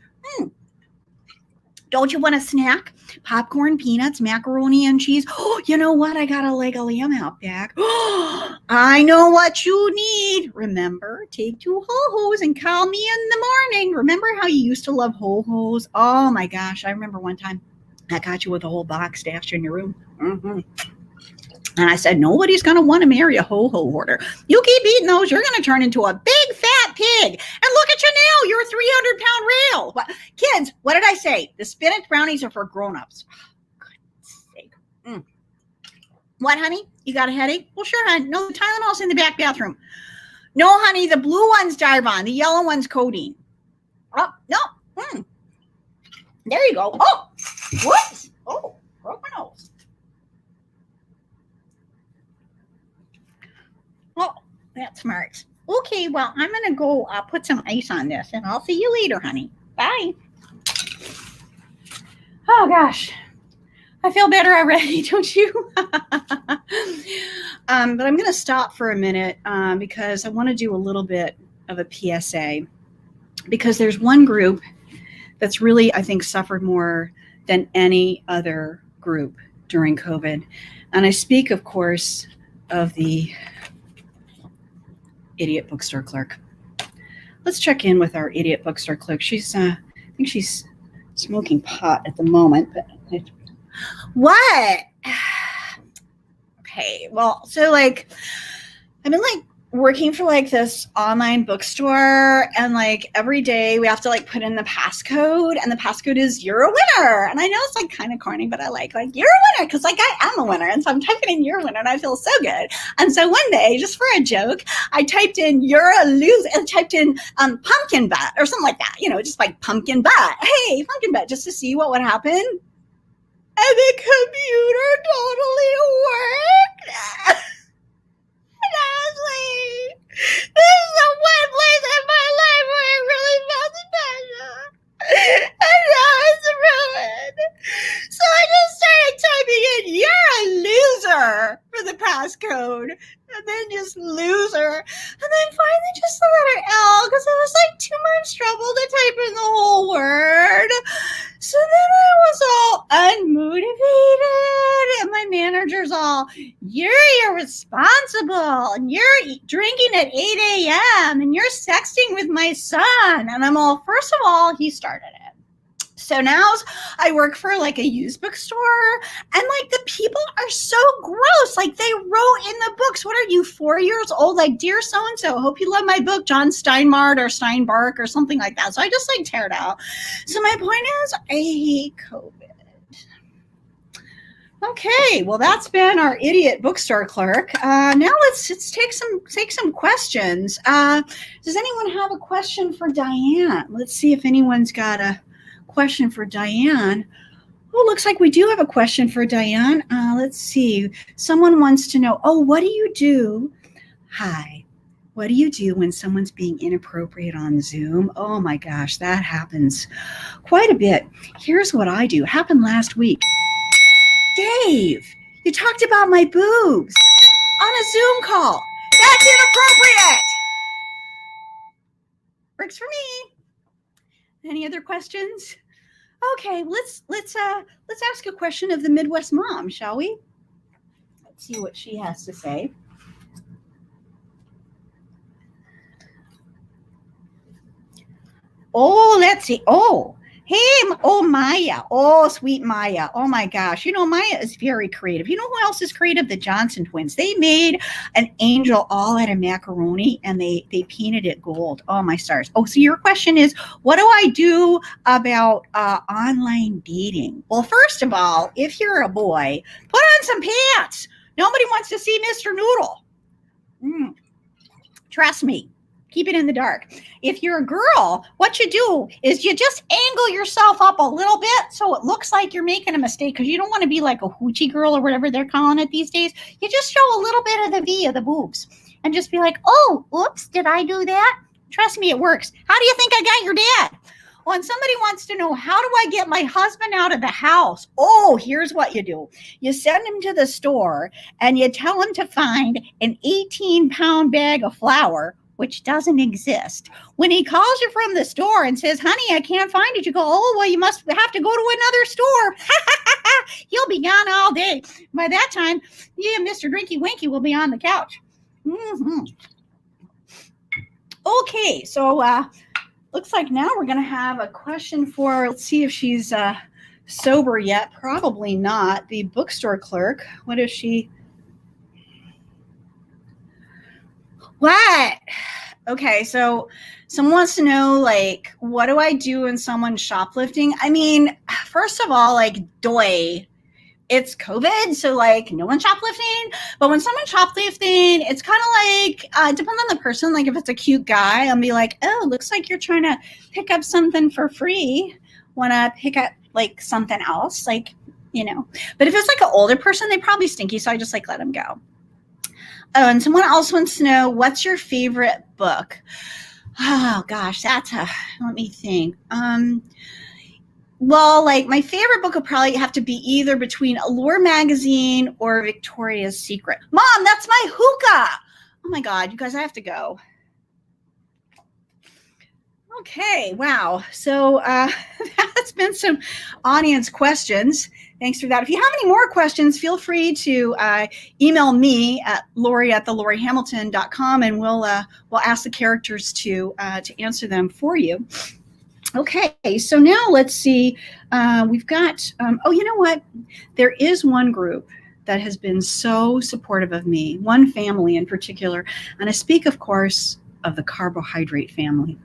Don't you want a snack? Popcorn, peanuts, macaroni and cheese. Oh, you know what? I got a leg of lamb out back. I know what you need. Remember, take 2 ho-hos and call me in the morning. Remember how you used to love ho-hos? Oh my gosh. I remember one time I got you with a whole box stashed in your room. And I said, nobody's going to want to marry a ho-ho hoarder. You keep eating those, you're going to turn into a big fat pig. And look at you now, you're a 300-pound rail. What? Kids, what did I say? The spinach brownies are for grown-ups. Oh, goodness sake. What, honey? You got a headache? Well, sure, hon. No, the Tylenol's in the back bathroom. No, honey, the blue one's Darvon. The yellow one's codeine. Oh, no. There you go. Oh, whoops. Oh, broke my nose. Oh, that's smart. Okay, well, I'm going to go put some ice on this, and I'll see you later, honey. Bye. Oh, gosh. I feel better already, don't you? But I'm going to stop for a minute because I want to do a little bit of a PSA. Because there's one group that's really, I think, suffered more than any other group during COVID. And I speak, of course, of the idiot bookstore clerk. Let's check in with our idiot bookstore clerk. She's, I think she's smoking pot at the moment, but what? Okay, well, so like, I've been like working for like this online bookstore, and like every day we have to like put in the passcode, and the passcode is you're a winner. And I know it's like kind of corny, but I like you're a winner because like I am a winner, and so I'm typing in you're a winner, and I feel so good. And so one day, just for a joke, I typed in you're a loser, and typed in pumpkin butt or something like that, you know, just like pumpkin butt. Hey, pumpkin butt, just to see what would happen. And the computer totally worked. And I was like, this is the one place in my life where I really felt special. And now it's ruined. So I just started typing in, you're a loser for the passcode. And then just loser. And then finally just the letter L because it was like too much trouble to type in the whole word. So then I was all unmotivated, and my manager's all, you're irresponsible, and you're drinking at 8 a.m., and you're sexting with my son. And I'm all, first of all, he started it. So now I work for like a used bookstore, and like the people are so gross. Like they wrote in the books, what are you, 4 years old? Like, dear so-and-so, hope you love my book, John Steinmart or Steinbark or something like that. So I just like tear it out. So my point is, I hate COVID. Okay, well, that's been our idiot bookstore clerk. Now let's take some questions. Does anyone have a question for Diane? Let's see if anyone's got a question for Diane. Oh, looks like we do have a question for Diane. Let's see. Someone wants to know, what do you do? Hi. What do you do when someone's being inappropriate on Zoom? Oh my gosh, that happens quite a bit. Here's what I do. It happened last week. Dave, you talked about my boobs on a Zoom call. That's inappropriate. Works for me. Any other questions? Okay, let's ask a question of the Midwest mom, shall we? Let's see what she has to say. Oh, let's see. Oh, Oh, Maya. Oh, sweet Maya. Oh my gosh. You know, Maya is very creative. You know who else is creative? The Johnson twins. They made an angel all out of macaroni and they painted it gold. Oh, my stars. Oh, so your question is, what do I do about online dating? Well, first of all, if you're a boy, put on some pants. Nobody wants to see Mr. Noodle. Trust me. Keep it in the dark. If you're a girl, what you do is you just angle yourself up a little bit so it looks like you're making a mistake, because you don't want to be like a hoochie girl or whatever they're calling it these days. You just show a little bit of the V of the boobs and just be like, oh, oops, did I do that? Trust me, it works. How do you think I got your dad? Well, and somebody wants to know, how do I get my husband out of the house? Oh, here's what you do. You send him to the store and you tell him to find an 18-pound bag of flour, which doesn't exist. When he calls you from the store and says, honey, I can't find it, you go, oh, well, you must have to go to another store. He'll be gone all day. By that time, yeah, Mr. Drinky Winky will be on the couch. Okay, so looks like now we're going to have a question for, let's see if she's sober yet. Probably not. The bookstore clerk. What is she? What? Okay, so someone wants to know, like, what do I do when someone's shoplifting? I mean, first of all, like, it's COVID, so like no one's shoplifting. But when someone's shoplifting, it's kind of like, it depends on the person. Like if it's a cute guy, I'll be like, oh, looks like you're trying to pick up something for free. Want to pick up like something else, like, you know. But if it's like an older person, they probably stinky, so I just like let them go. Oh, and someone else wants to know, what's your favorite book? Oh gosh, let me think. Well, like my favorite book would probably have to be either between Allure magazine or Victoria's Secret. Mom, that's my hookah. Oh my God, you guys, I have to go. Okay, wow. So that's been some audience questions. Thanks for that. If you have any more questions, feel free to email me at Lori@thelorihamilton.com, and we'll ask the characters to answer them for you. Okay, so now let's see. We've got, oh, you know what? There is one group that has been so supportive of me, one family in particular, and I speak, of course, of the carbohydrate family.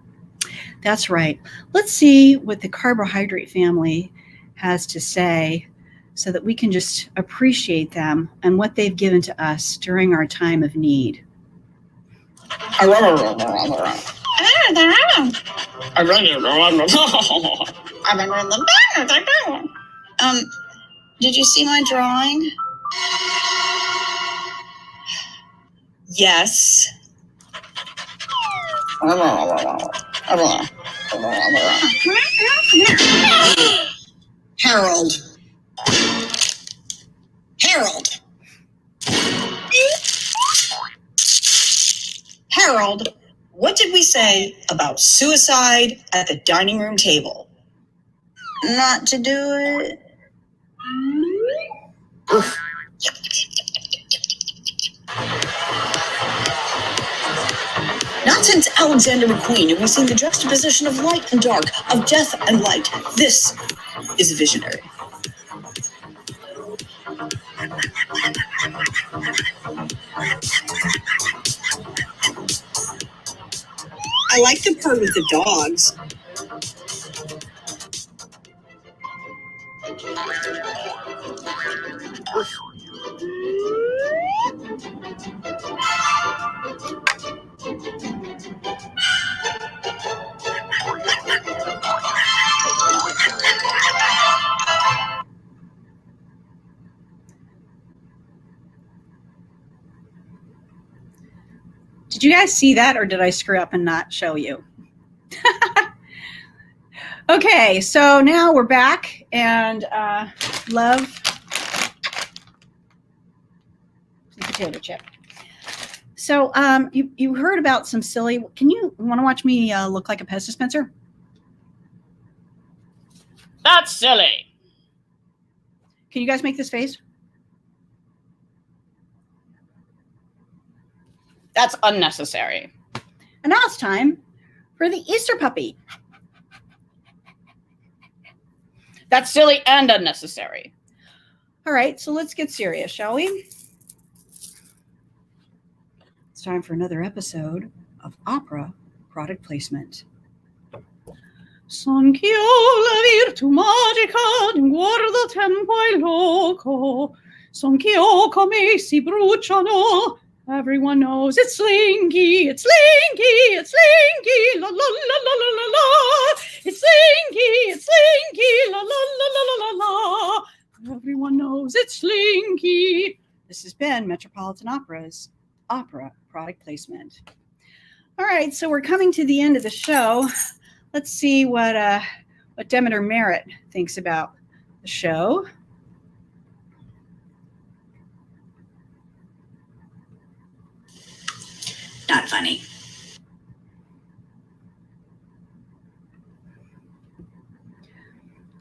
That's right. Let's see what the carbohydrate family has to say so that we can just appreciate them and what they've given to us during our time of need. Did you see my drawing? Yes. Harold. Harold, what did we say about suicide at the dining room table? Not to do it. Oof. Not since Alexander McQueen have we seen the juxtaposition of light and dark, of death and light. This is visionary. I like the part with the dogs. Did you guys see that, or did I screw up and not show you? Okay, so now we're back, and love the potato chip. So you heard about some silly. You want to watch me look like a pest dispenser? That's silly. Can you guys make this face? That's unnecessary. And now it's time for the Easter puppy. That's silly and unnecessary. All right, so let's get serious, shall we? It's time for another episode of Opera Product Placement. Son ch'io la virtù magica d'un guardo tempo e loco. Son ch'io come si bruciano. Everyone knows it's Slinky, it's Slinky, it's Slinky, la la la la la la la. It's Slinky, la la la la la la la. Everyone knows it's Slinky. This has been Metropolitan Opera's Opera Product Placement. All right, so we're coming to the end of the show. Let's see what Demeter Merritt thinks about the show. Not funny.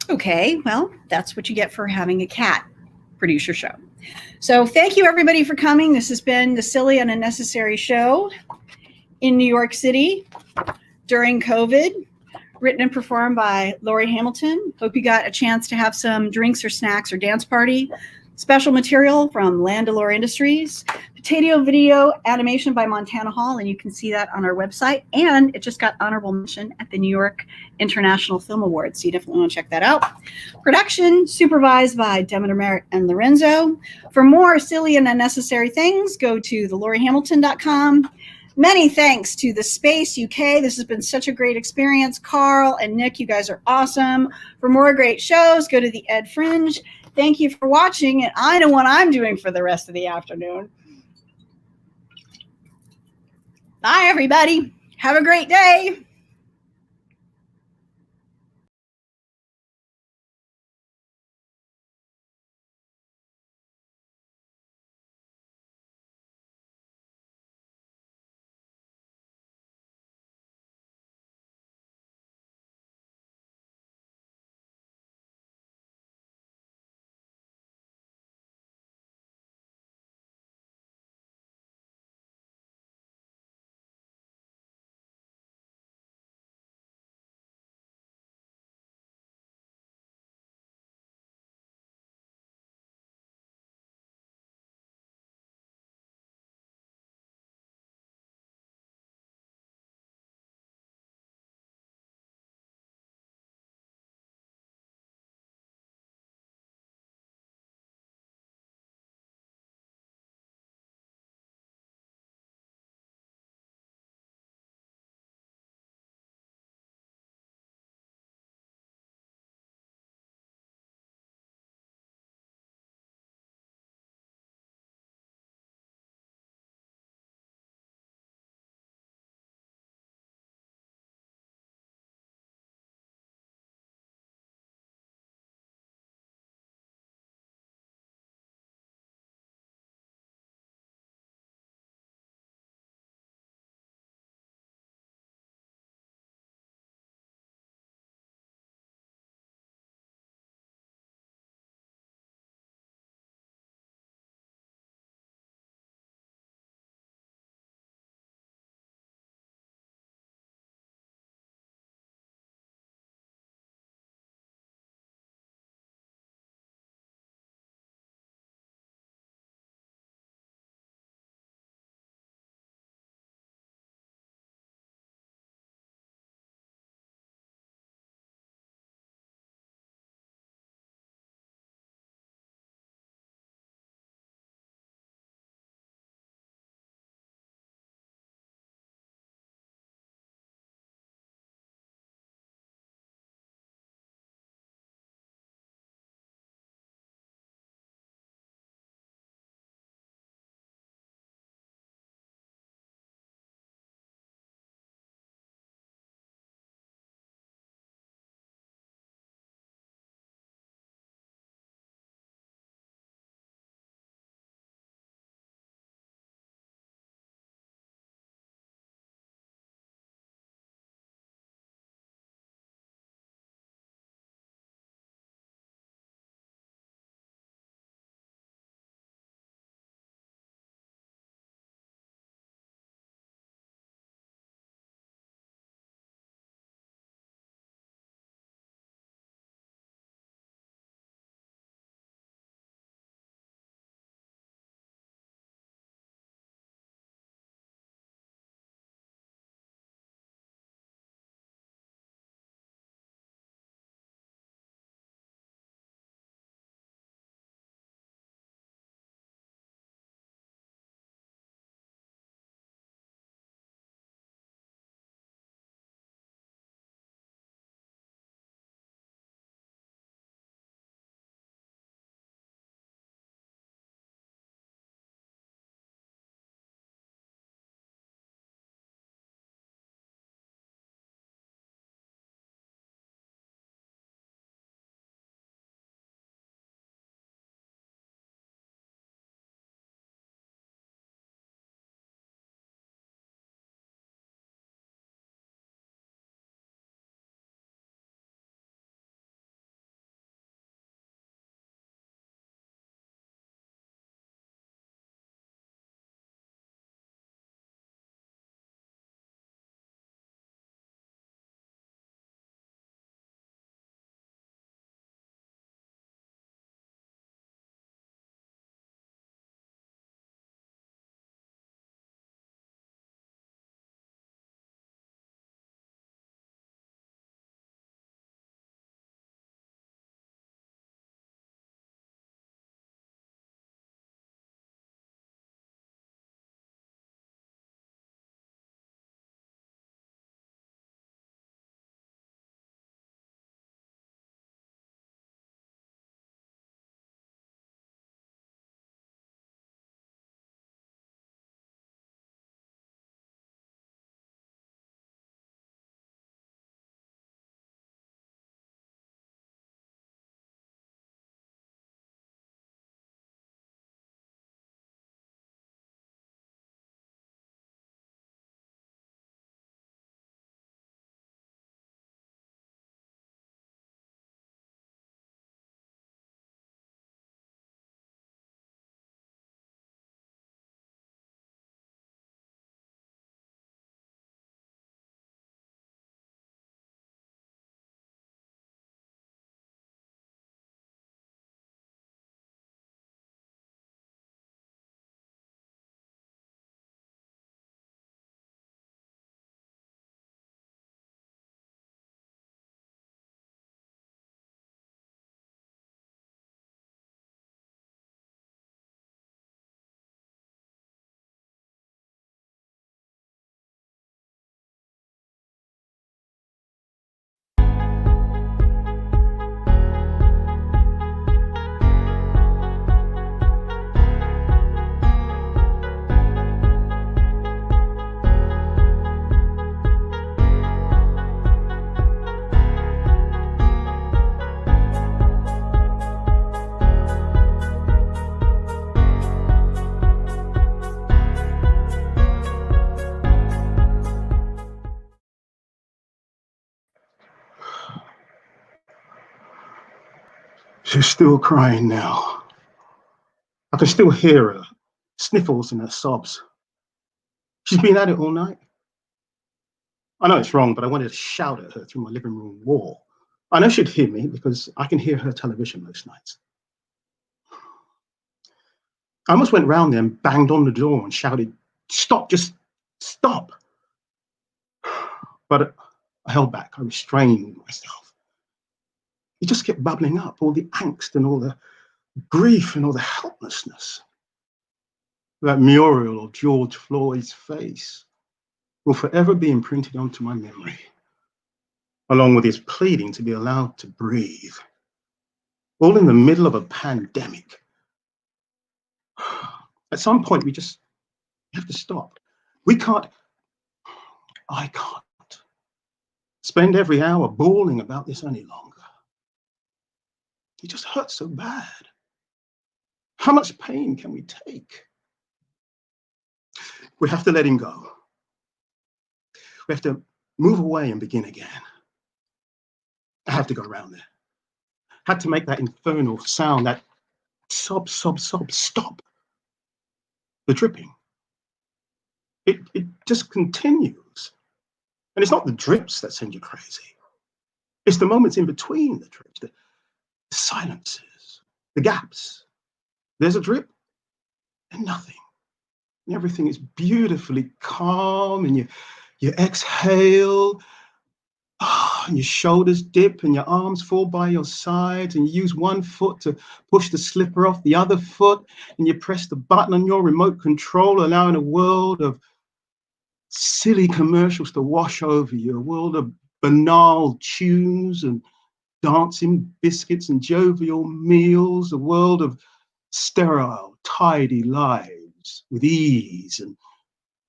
Okay, well, that's what you get for having a cat produce your show. So thank you, everybody, for coming. This has been the Silly and Unnecessary Show in New York City during COVID, written and performed by Laurie Hamilton. Hope you got a chance to have some drinks or snacks or dance party. Special material from Landalore Industries. Potato video animation by Montana Hall, and you can see that on our website. And it just got honorable mention at the New York International Film Awards, so you definitely want to check that out. Production supervised by Demeter Merritt and Lorenzo. For more silly and unnecessary things, go to thelorihamilton.com. Many thanks to theSpaceUK. This has been such a great experience. Carl and Nick, you guys are awesome. For more great shows, go to the Ed Fringe. Thank you for watching, and I know what I'm doing for the rest of the afternoon. Bye, everybody. Have a great day. She's still crying now. I can still hear her sniffles and her sobs. She's been at it all night. I know it's wrong, but I wanted to shout at her through my living room wall. I know she'd hear me because I can hear her television most nights. I almost went round there and banged on the door and shouted, "Stop, just stop." But I held back, I restrained myself. It just kept bubbling up, all the angst and all the grief and all the helplessness. That mural of George Floyd's face will forever be imprinted onto my memory, along with his pleading to be allowed to breathe, all in the middle of a pandemic. At some point, we have to stop. I can't spend every hour bawling about this any longer. It just hurts so bad. How much pain can we take? We have to let him go. We have to move away and begin again. I have to go around there. Had to make that infernal sound, that sob, sob, sob, stop. The dripping. It just continues. And it's not the drips that send you crazy. It's the moments in between the drips, the silences, the gaps. There's a drip and nothing. And everything is beautifully calm, and you exhale, and your shoulders dip and your arms fall by your sides, and you use one foot to push the slipper off the other foot, and you press the button on your remote control, allowing a world of silly commercials to wash over you, a world of banal tunes and dancing biscuits and jovial meals, a world of sterile, tidy lives with ease and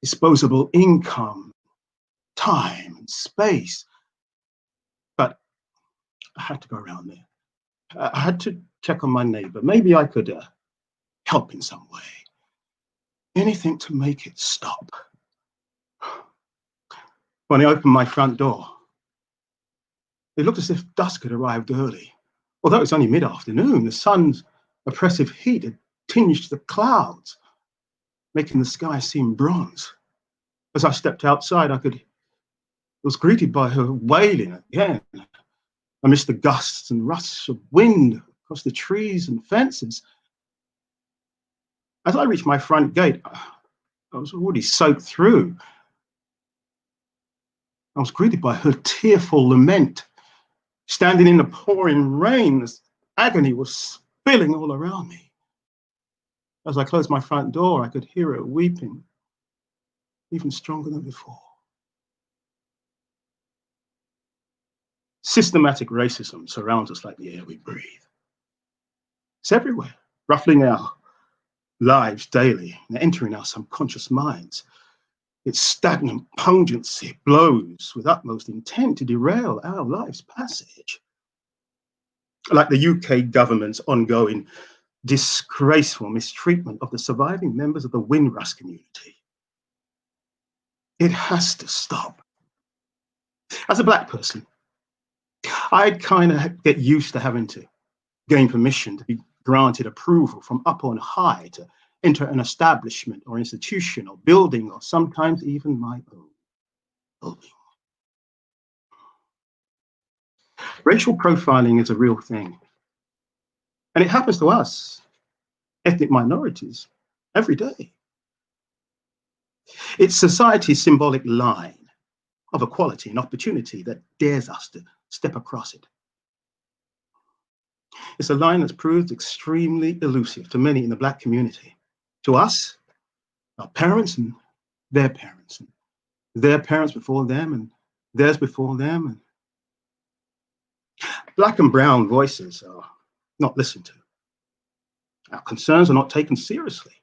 disposable income, time and space. But I had to go around there. I had to check on my neighbor. Maybe I could help in some way. Anything to make it stop. When I opened my front door, it looked as if dusk had arrived early. Although it's only mid-afternoon, the sun's oppressive heat had tinged the clouds, making the sky seem bronze. As I stepped outside, I was greeted by her wailing again, amidst the gusts and rush of wind across the trees and fences. As I reached my front gate, I was already soaked through. I was greeted by her tearful lament, standing in the pouring rain as agony was spilling all around me. As I closed my front door, I could hear her weeping, even stronger than before. Systematic racism surrounds us like the air we breathe. It's everywhere, ruffling our lives daily and entering our subconscious minds. Its stagnant pungency blows with utmost intent to derail our life's passage. Like the UK government's ongoing disgraceful mistreatment of the surviving members of the Windrush community. It has to stop. As a Black person, I'd kind of get used to having to gain permission to be granted approval from up on high to enter an establishment or institution or building, or sometimes even my own building. Racial profiling is a real thing. And it happens to us, ethnic minorities, every day. It's society's symbolic line of equality and opportunity that dares us to step across it. It's a line that's proved extremely elusive to many in the Black community. To us, our parents and their parents before them and theirs before them. And Black and brown voices are not listened to. Our concerns are not taken seriously.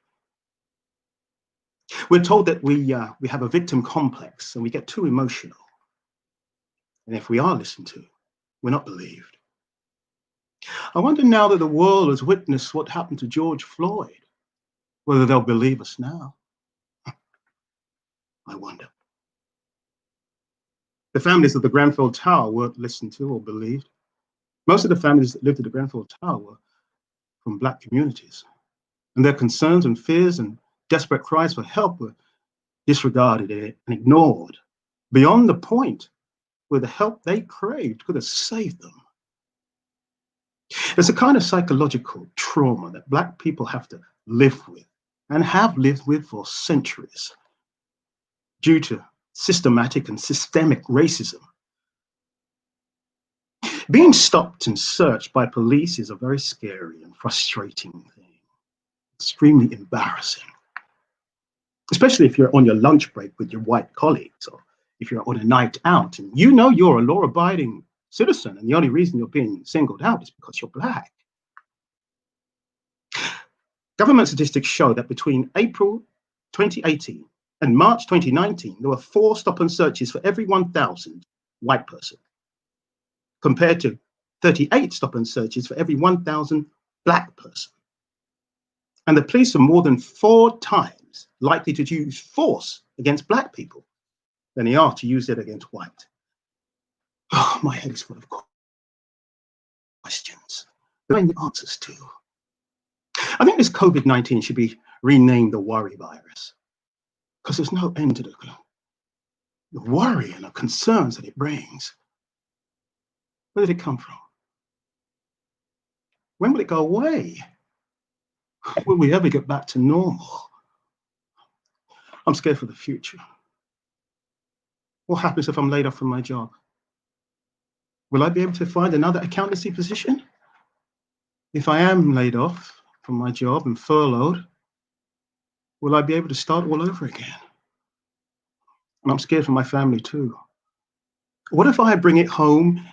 We're told that we have a victim complex and we get too emotional. And if we are listened to, we're not believed. I wonder now that the world has witnessed what happened to George Floyd, whether they'll believe us now. I wonder. The families of the Grenfell Tower weren't listened to or believed. Most of the families that lived at the Grenfell Tower were from Black communities, and their concerns and fears and desperate cries for help were disregarded and ignored, beyond the point where the help they craved could have saved them. It's a kind of psychological trauma that Black people have to live with and have lived with for centuries due to systematic and systemic racism. Being stopped and searched by police is a very scary and frustrating thing, extremely embarrassing, especially if you're on your lunch break with your white colleagues, or if you're on a night out and you know you're a law-abiding citizen and the only reason you're being singled out is because you're Black. Government statistics show that between April 2018 and March 2019, there were 4 stop and searches for every 1,000 white person, compared to 38 stop and searches for every 1,000 Black person. And the police are more than 4 times likely to use force against Black people than they are to use it against white. Oh, my head is full of questions. There are no answers to. I think this COVID-19 should be renamed the worry virus, because there's no end to the worry and the concerns that it brings. Where did it come from? When will it go away? Will we ever get back to normal? I'm scared for the future. What happens if I'm laid off from my job? Will I be able to find another accountancy position? If I am laid off from my job and furloughed, will I be able to start all over again? And I'm scared for my family too. What if I bring it home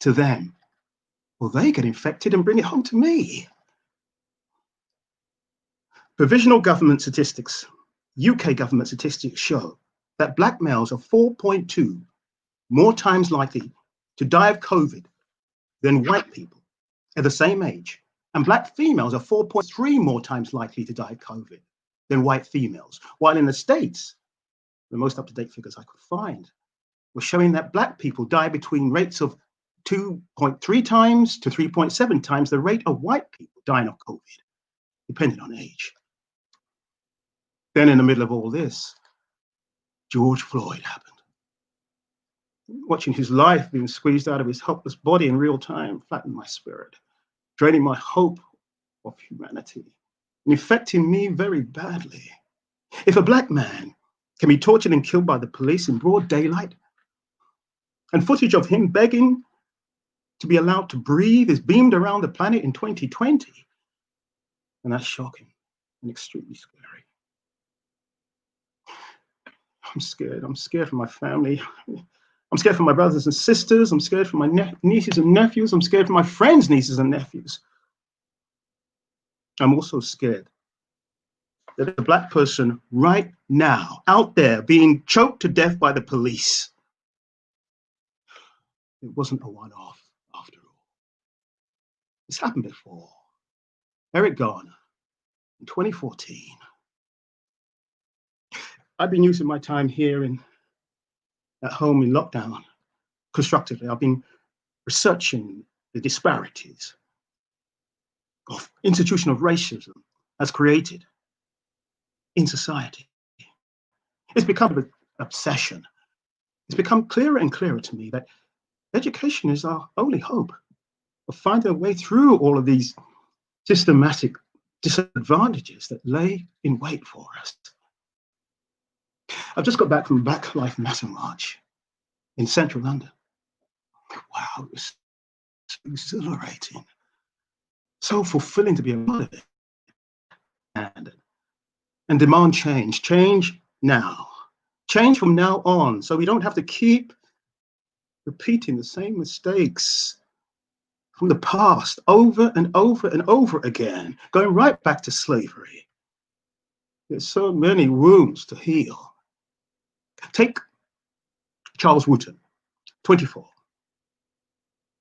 to them? Will they get infected and bring it home to me? Provisional government statistics, UK government statistics show that Black males are 4.2 more times likely to die of COVID than white people at the same age. And Black females are 4.3 more times likely to die of COVID than white females. While in the States, the most up-to-date figures I could find were showing that Black people die between rates of 2.3 times to 3.7 times the rate of white people dying of COVID, depending on age. Then in the middle of all this, George Floyd happened. Watching his life being squeezed out of his helpless body in real time flattened my spirit, draining my hope of humanity and affecting me very badly. If a Black man can be tortured and killed by the police in broad daylight, and footage of him begging to be allowed to breathe is beamed around the planet in 2020, and that's shocking and extremely scary. I'm scared for my family. I'm scared for my brothers and sisters. I'm scared for my nieces and nephews. I'm scared for my friends' nieces and nephews. I'm also scared that a Black person right now out there being choked to death by the police, it wasn't a one-off after all. It's happened before. Eric Garner in 2014. I've been using my time here at home in lockdown constructively. I've been researching the disparities of institutional racism as created in society. It's become an obsession. It's become clearer and clearer to me that education is our only hope of finding a way through all of these systematic disadvantages that lay in wait for us. I've just got back from Black Lives Matter March in central London. Wow, it was so exhilarating, so fulfilling to be a part of it. And demand change now. Change from now on, so we don't have to keep repeating the same mistakes from the past over and over and over again, going right back to slavery. There's so many wounds to heal. Take Charles Wooten, 24,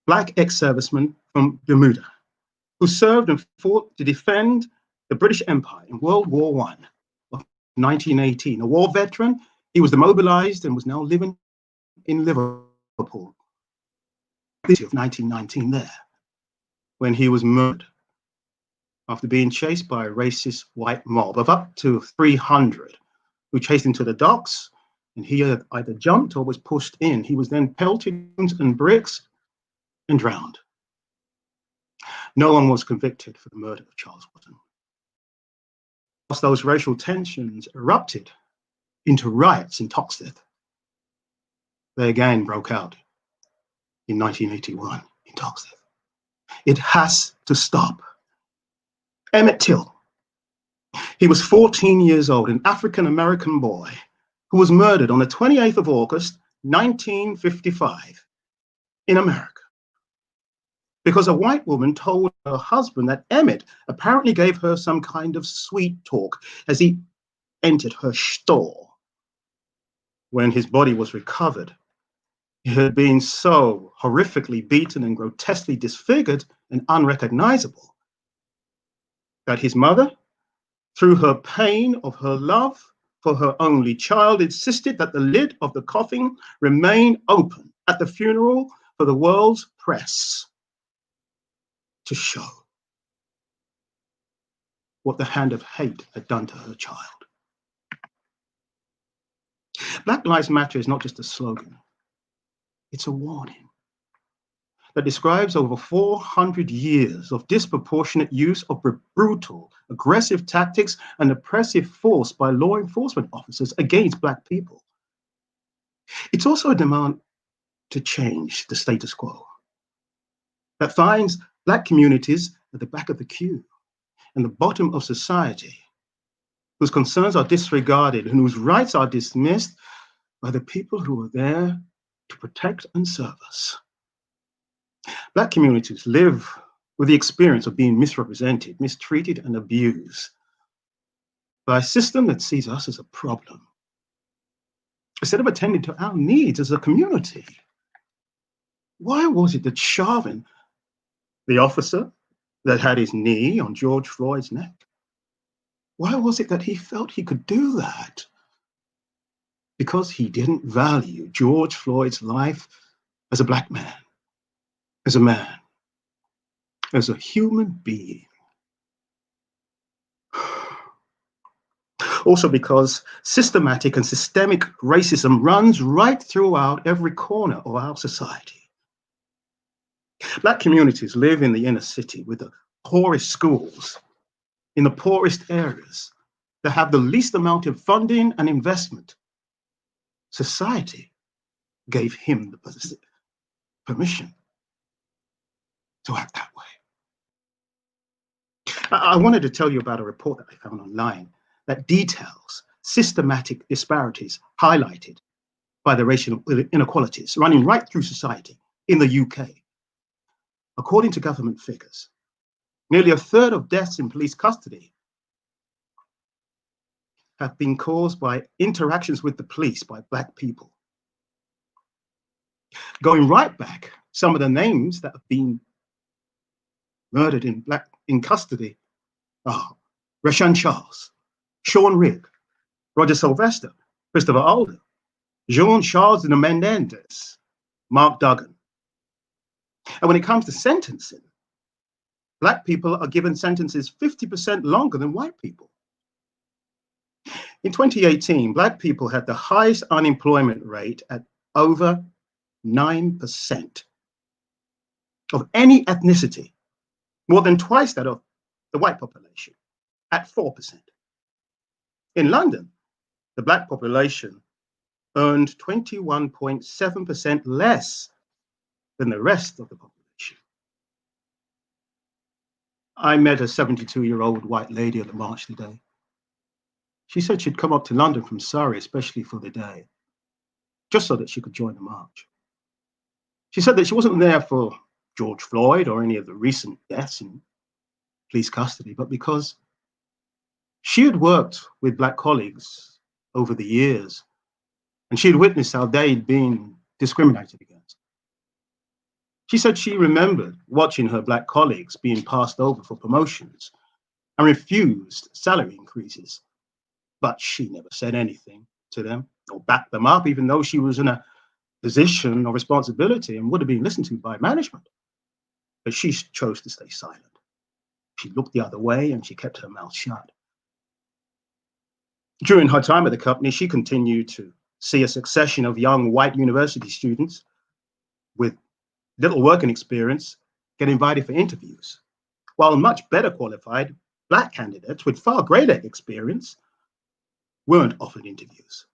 Black ex-serviceman from Bermuda, who served and fought to defend the British Empire in World War I of 1918. A war veteran, he was demobilized and was now living in Liverpool. of 1919 there, when he was murdered after being chased by a racist white mob of up to 300 who chased him to the docks, and he had either jumped or was pushed in. He was then pelted and bricks and drowned. No one was convicted for the murder of Charles Wotton. Whilst those racial tensions erupted into riots in Toxteth, they again broke out in 1981 in Toxteth. It has to stop. Emmett Till, he was 14 years old, an African-American boy who was murdered on the 28th of August, 1955 in America, because a white woman told her husband that Emmett apparently gave her some kind of sweet talk as he entered her store. When his body was recovered, he had been so horrifically beaten and grotesquely disfigured and unrecognizable that his mother, through her pain of her love for her only child, insisted that the lid of the coffin remain open at the funeral for the world's press to show what the hand of hate had done to her child. Black Lives Matter is not just a slogan, it's a warning that describes over 400 years of disproportionate use of brutal, aggressive tactics and oppressive force by law enforcement officers against Black people. It's also a demand to change the status quo that finds Black communities at the back of the queue and the bottom of society, whose concerns are disregarded and whose rights are dismissed by the people who are there to protect and serve us. Black communities live with the experience of being misrepresented, mistreated, and abused by a system that sees us as a problem, instead of attending to our needs as a community. Why was it that Chauvin, the officer that had his knee on George Floyd's neck, why was it that he felt he could do that? Because he didn't value George Floyd's life as a Black man, as a man, as a human being. Also because systematic and systemic racism runs right throughout every corner of our society. Black communities live in the inner city with the poorest schools, in the poorest areas, that have the least amount of funding and investment. Society gave him the permission to act that way. I wanted to tell you about a report that I found online that details systematic disparities highlighted by the racial inequalities running right through society in the UK. According to government figures, nearly a third of deaths in police custody have been caused by interactions with the police by Black people. Going right back, some of the names that have been murdered in custody are Rashan Charles, Sean Rigg, Roger Sylvester, Christopher Alder, Jean-Charles de Menendez, Mark Duggan. And when it comes to sentencing, Black people are given sentences 50% longer than white people. In 2018, Black people had the highest unemployment rate at over 9% of any ethnicity, more than twice that of the white population, at 4%. In London, the Black population earned 21.7% less than the rest of the population. I met a 72-year-old white lady at the march today. She said she'd come up to London from Surrey, especially for the day, just so that she could join the march. She said that she wasn't there for George Floyd or any of the recent deaths in police custody, but because she had worked with Black colleagues over the years, and she had witnessed how they'd been discriminated against. She said she remembered watching her Black colleagues being passed over for promotions and refused salary increases, but she never said anything to them or backed them up, even though she was in a position or responsibility and would have been listened to by management. But she chose to stay silent. She looked the other way and she kept her mouth shut. During her time at the company, she continued to see a succession of young white university students with little working experience get invited for interviews, while much better qualified Black candidates with far greater experience weren't offered interviews.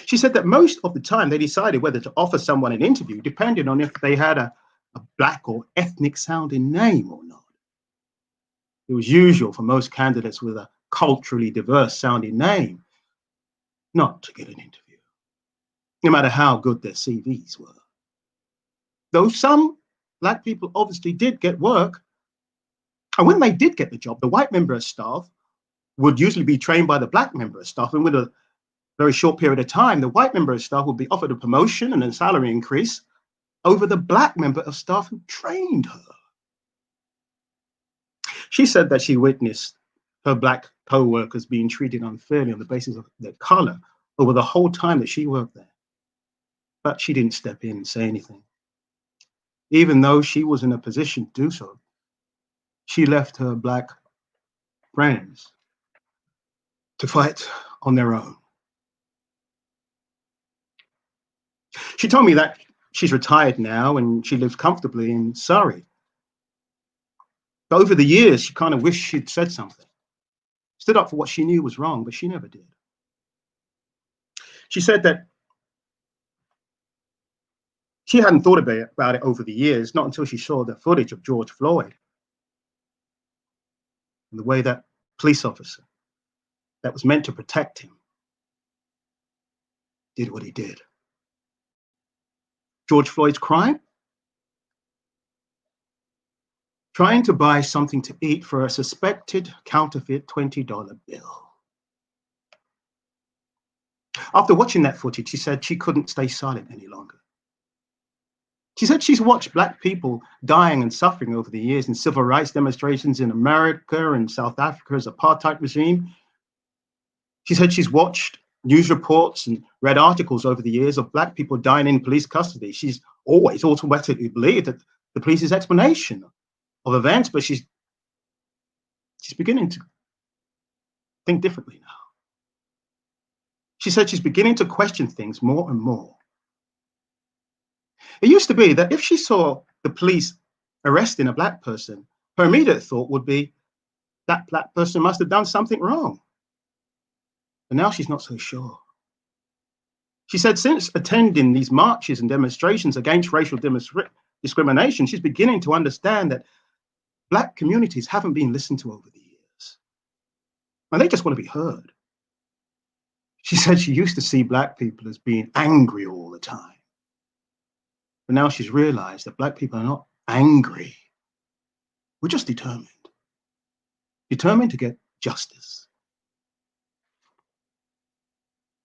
She said that most of the time they decided whether to offer someone an interview depending on if they had a Black or ethnic sounding name or not. It was usual for most candidates with a culturally diverse sounding name not to get an interview, no matter how good their CVs were. Though some Black people obviously did get work, and when they did get the job, the white member of staff would usually be trained by the Black member of staff, and within a very short period of time, the white member of staff would be offered a promotion and a salary increase over the Black member of staff who trained her. She said that she witnessed her Black co-workers being treated unfairly on the basis of their color over the whole time that she worked there. But she didn't step in and say anything. Even though she was in a position to do so, she left her Black friends to fight on their own. She told me that she's retired now and she lives comfortably in Surrey. But over the years, she kind of wished she'd said something, stood up for what she knew was wrong, but she never did. She said that she hadn't thought about it over the years, not until she saw the footage of George Floyd and the way that police officer that was meant to protect him did what he did. George Floyd's crime? Trying to buy something to eat for a suspected counterfeit $20 bill. After watching that footage, she said she couldn't stay silent any longer. She said she's watched Black people dying and suffering over the years in civil rights demonstrations in America and South Africa's apartheid regime. She said she's watched news reports and read articles over the years of Black people dying in police custody. She's always automatically believed that the police's explanation of events, but she's beginning to think differently now. She said she's beginning to question things more and more. It used to be that if she saw the police arresting a Black person, her immediate thought would be that Black person must have done something wrong. But now she's not so sure. She said since attending these marches and demonstrations against racial discrimination, she's beginning to understand that Black communities haven't been listened to over the years. And they just want to be heard. She said she used to see Black people as being angry all the time. But now she's realized that Black people are not angry. We're just determined. Determined to get justice.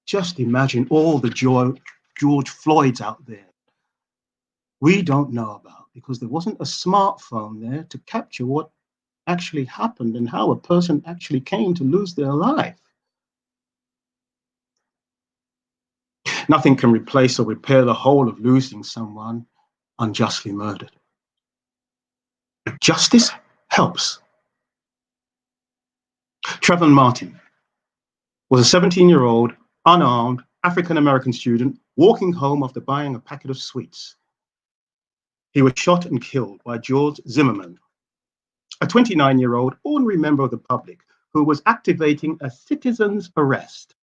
Just imagine all the George Floyds out there we don't know about because there wasn't a smartphone there to capture what actually happened and how a person actually came to lose their life. Nothing can replace or repair the whole of losing someone unjustly murdered. Justice helps. Trevor Martin was a 17-year-old, unarmed, African-American student walking home after buying a packet of sweets. He was shot and killed by George Zimmerman, a 29-year-old ordinary member of the public who was activating a citizen's arrest.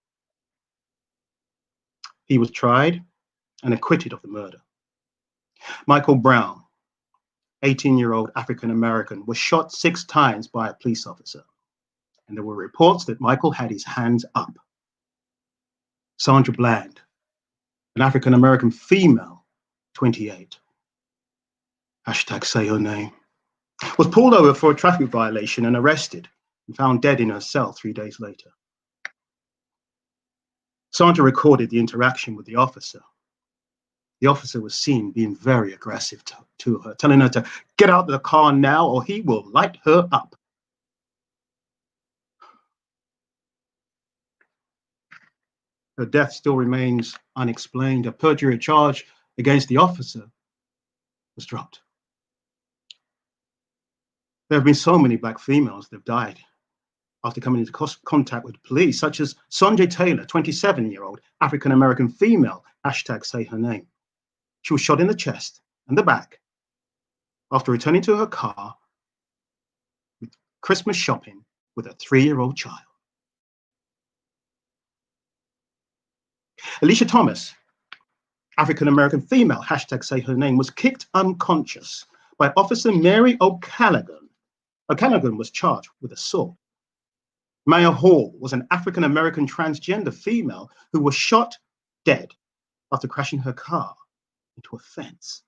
He was tried and acquitted of the murder. Michael Brown, 18-year-old African-American, was shot 6 times by a police officer. And there were reports that Michael had his hands up. Sandra Bland, an African-American female, 28, hashtag say her name, was pulled over for a traffic violation and arrested and found dead in her cell 3 days later. Sandra recorded the interaction with the officer. The officer was seen being very aggressive to her, telling her to get out of the car now or he will light her up. Her death still remains unexplained. A perjury charge against the officer was dropped. There have been so many black females that have died after coming into contact with police, such as Sonjay Taylor, 27-year-old African-American female, #SayHerName. She was shot in the chest and the back after returning to her car with Christmas shopping with a 3-year-old child. Alicia Thomas, African-American female, #SayHerName, was kicked unconscious by Officer Mary O'Callaghan. O'Callaghan was charged with assault. Maya Hall was an African-American transgender female who was shot dead after crashing her car into a fence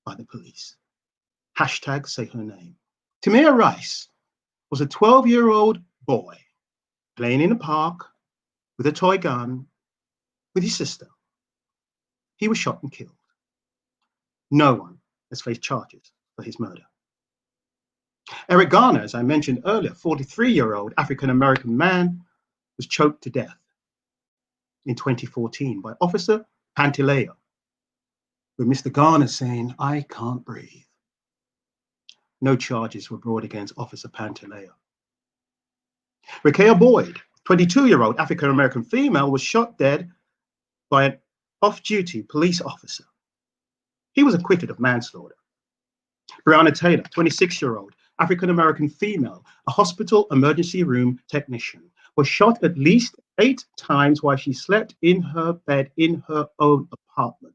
by the police. #SayHerName. Tamir Rice was a 12-year-old boy playing in a park with a toy gun with his sister. He was shot and killed. No one has faced charges for his murder. Eric Garner, as I mentioned earlier, 43-year-old African-American man, was choked to death in 2014 by Officer Pantaleo, with Mr. Garner saying, "I can't breathe." No charges were brought against Officer Pantaleo. Rakea Boyd, 22-year-old African-American female, was shot dead by an off-duty police officer. He was acquitted of manslaughter. Breonna Taylor, 26-year-old African-American female, a hospital emergency room technician, was shot at least 8 times while she slept in her bed in her own apartment.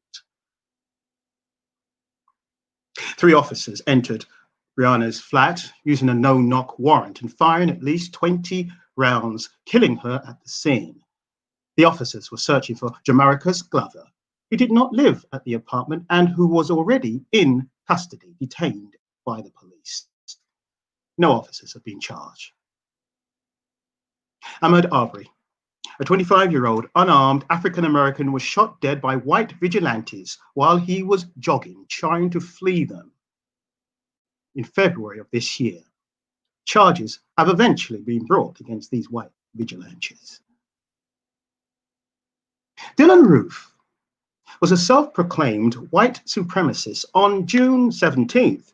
3 officers entered Breonna's flat using a no-knock warrant and firing at least 20 rounds, killing her at the scene. The officers were searching for Jamaricus Glover, who did not live at the apartment and who was already in custody, detained by the police. No officers have been charged. Ahmaud Arbery, a 25-year-old unarmed African-American, was shot dead by white vigilantes while he was jogging, trying to flee them in February of this year. Charges have eventually been brought against these white vigilantes. Dylan Roof was a self-proclaimed white supremacist. On June 17th,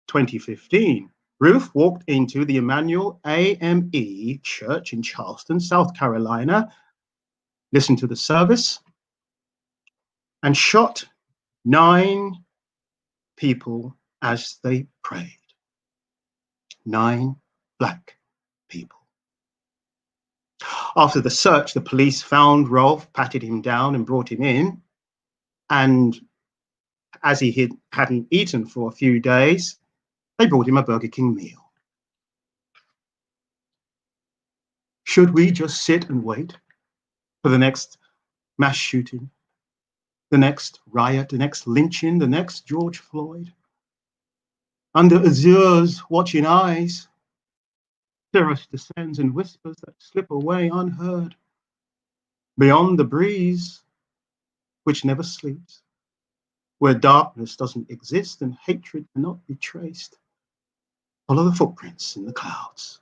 2015, Roof walked into the Emmanuel AME Church in Charleston, South Carolina, listened to the service, and shot 9 people as they prayed. 9 black people. After the search, the police found Rolf, patted him down and brought him in. And as he hadn't eaten for a few days, they brought him a Burger King meal. Should we just sit and wait for the next mass shooting, the next riot, the next lynching, the next George Floyd? Under Azure's watching eyes, terror descends and whispers that slip away unheard. Beyond the breeze, which never sleeps, where darkness doesn't exist and hatred cannot be traced, follow the footprints in the clouds,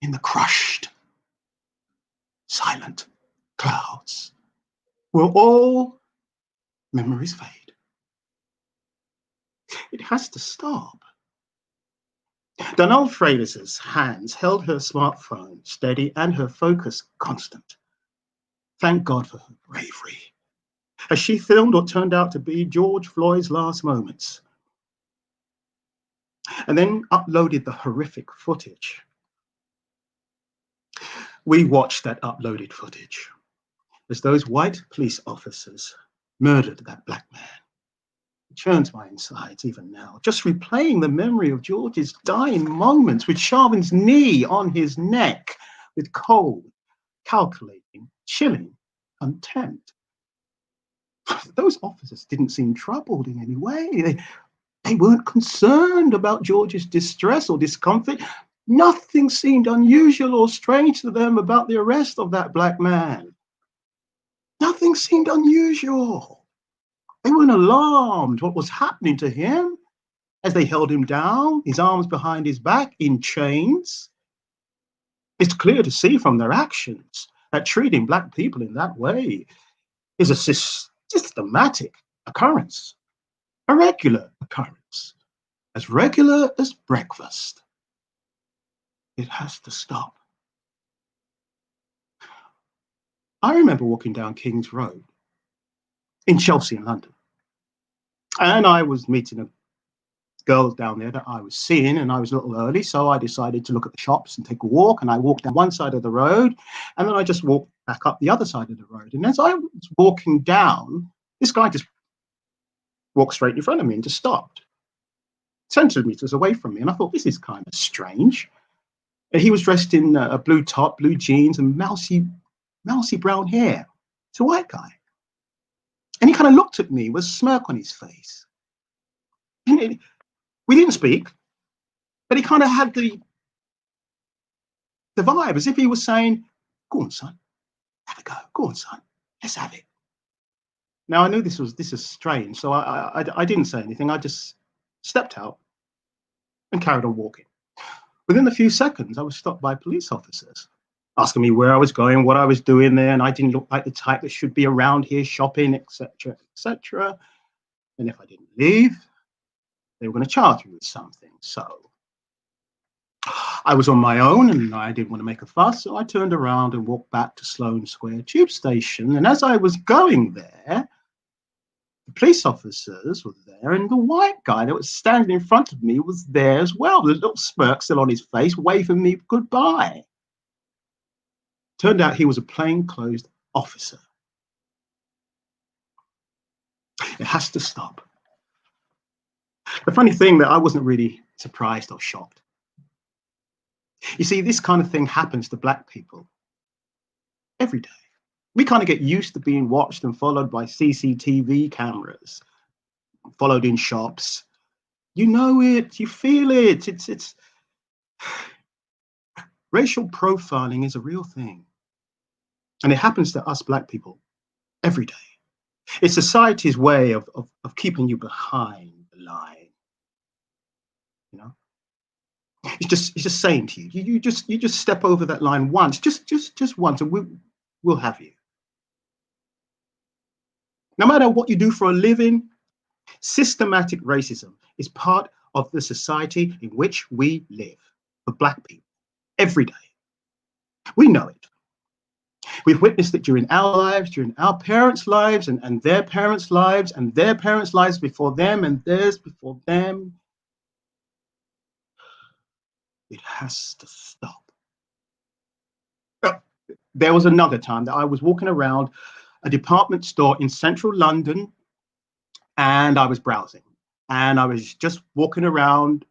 in the crushed, silent clouds, where all memories fade. It has to stop. Donald Fraser's hands held her smartphone steady and her focus constant. Thank God for her bravery, as she filmed what turned out to be George Floyd's last moments, and then uploaded the horrific footage. We watched that uploaded footage as those white police officers murdered that black man. It churns my insides even now, just replaying the memory of George's dying moments with Chauvin knee on his neck, with cold, calculating, chilling contempt. Those officers didn't seem troubled in any way. They weren't concerned about George's distress or discomfort. Nothing seemed unusual or strange to them about the arrest of that black man. Nothing seemed unusual. They weren't alarmed what was happening to him as they held him down, his arms behind his back in chains. It's clear to see from their actions that treating black people in that way is a systematic occurrence, a regular occurrence, as regular as breakfast. It has to stop. I remember walking down King's Road in Chelsea in London, and I was meeting a girl down there that I was seeing, and I was a little early, so I decided to look at the shops and take a walk, and I walked down one side of the road, and then I just walked back up the other side of the road. And as I was walking down, this guy just walked straight in front of me and just stopped centimeters away from me. And I thought, this is kind of strange. And he was dressed in a blue top, blue jeans, and mousy brown hair. It's a white guy. And he kind of looked at me with a smirk on his face. And we didn't speak, but he kind of had the vibe as if he was saying, go on, son, have a go. Go on, son, let's have it. Now, I knew this is strange, so I didn't say anything. I just stepped out and carried on walking. Within a few seconds, I was stopped by police officers asking me where I was going, what I was doing there, and I didn't look like the type that should be around here shopping, etc., etc. And if I didn't leave, they were going to charge me with something. So I was on my own, and I didn't want to make a fuss, so I turned around and walked back to Sloane Square Tube Station. And as I was going there, the police officers were there, and the white guy that was standing in front of me was there as well, with a little smirk still on his face, waving me goodbye. Turned out he was a plainclothes officer. It has to stop. The funny thing that I wasn't really surprised or shocked. You see, this kind of thing happens to black people every day. We kind of get used to being watched and followed by CCTV cameras, followed in shops. You know it, you feel it. It's racial profiling is a real thing. And it happens to us black people every day. It's society's way of keeping you behind the line. You know? It's just saying to you, you just step over that line once, just once, and we'll have you. No matter what you do for a living, systematic racism is part of the society in which we live, for black people, every day. We know it. We've witnessed it during our lives, during our parents' lives, and their parents' lives, and their parents' lives before them, and theirs before them. It has to stop. There was another time that I was walking around a department store in central London, and I was browsing, and I was just walking around,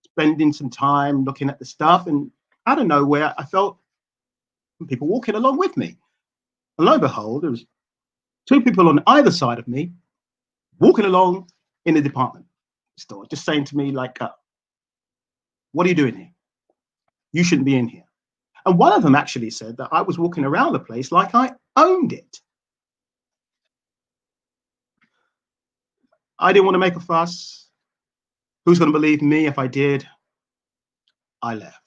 spending some time looking at the stuff, and out of nowhere, I felt people walking along with me. And lo and behold, there was two people on either side of me walking along in the department store, just saying to me like, what are you doing here? You shouldn't be in here. And one of them actually said that I was walking around the place like I owned it. I didn't want to make a fuss. Who's going to believe me if I did? I left.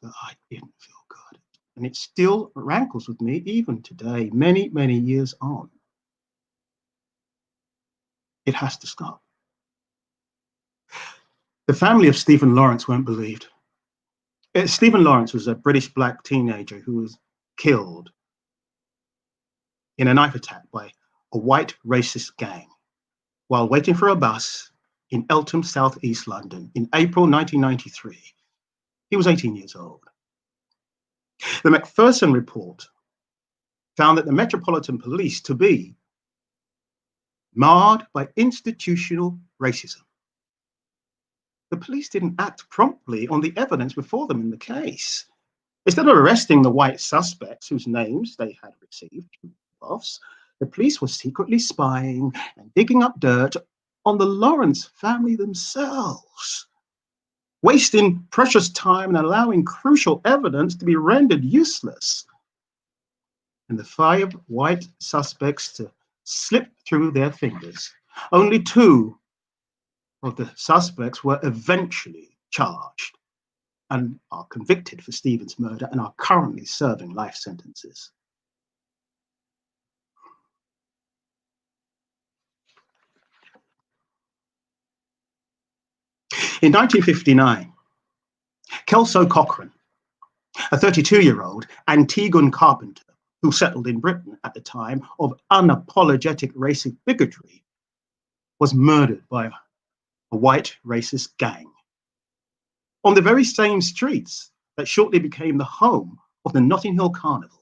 But I didn't feel good. And it still rankles with me even today, many, many years on. It has to stop. The family of Stephen Lawrence weren't believed. Stephen Lawrence was a British black teenager who was killed in a knife attack by a white racist gang while waiting for a bus in Eltham, South East London in April 1993. He was 18 years old. The Macpherson report found that the Metropolitan Police to be marred by institutional racism. The police didn't act promptly on the evidence before them in the case. Instead of arresting the white suspects whose names they had received from offs, the police were secretly spying and digging up dirt on the Lawrence family themselves, wasting precious time and allowing crucial evidence to be rendered useless, and the 5 white suspects to slip through their fingers. Only 2 of the suspects were eventually charged and are convicted for Stephen's murder and are currently serving life sentences. In 1959, Kelso Cochrane, a 32-year-old Antiguan carpenter who settled in Britain at the time of unapologetic racist bigotry, was murdered by a white racist gang on the very same streets that shortly became the home of the Notting Hill Carnival.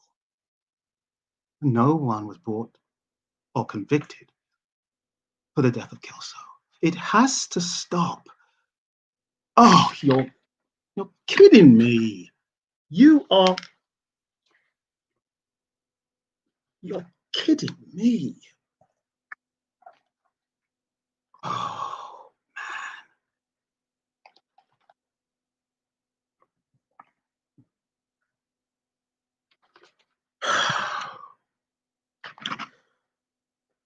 No one was brought or convicted for the death of Kelso. It has to stop. Oh, you're kidding me. You're kidding me. Oh,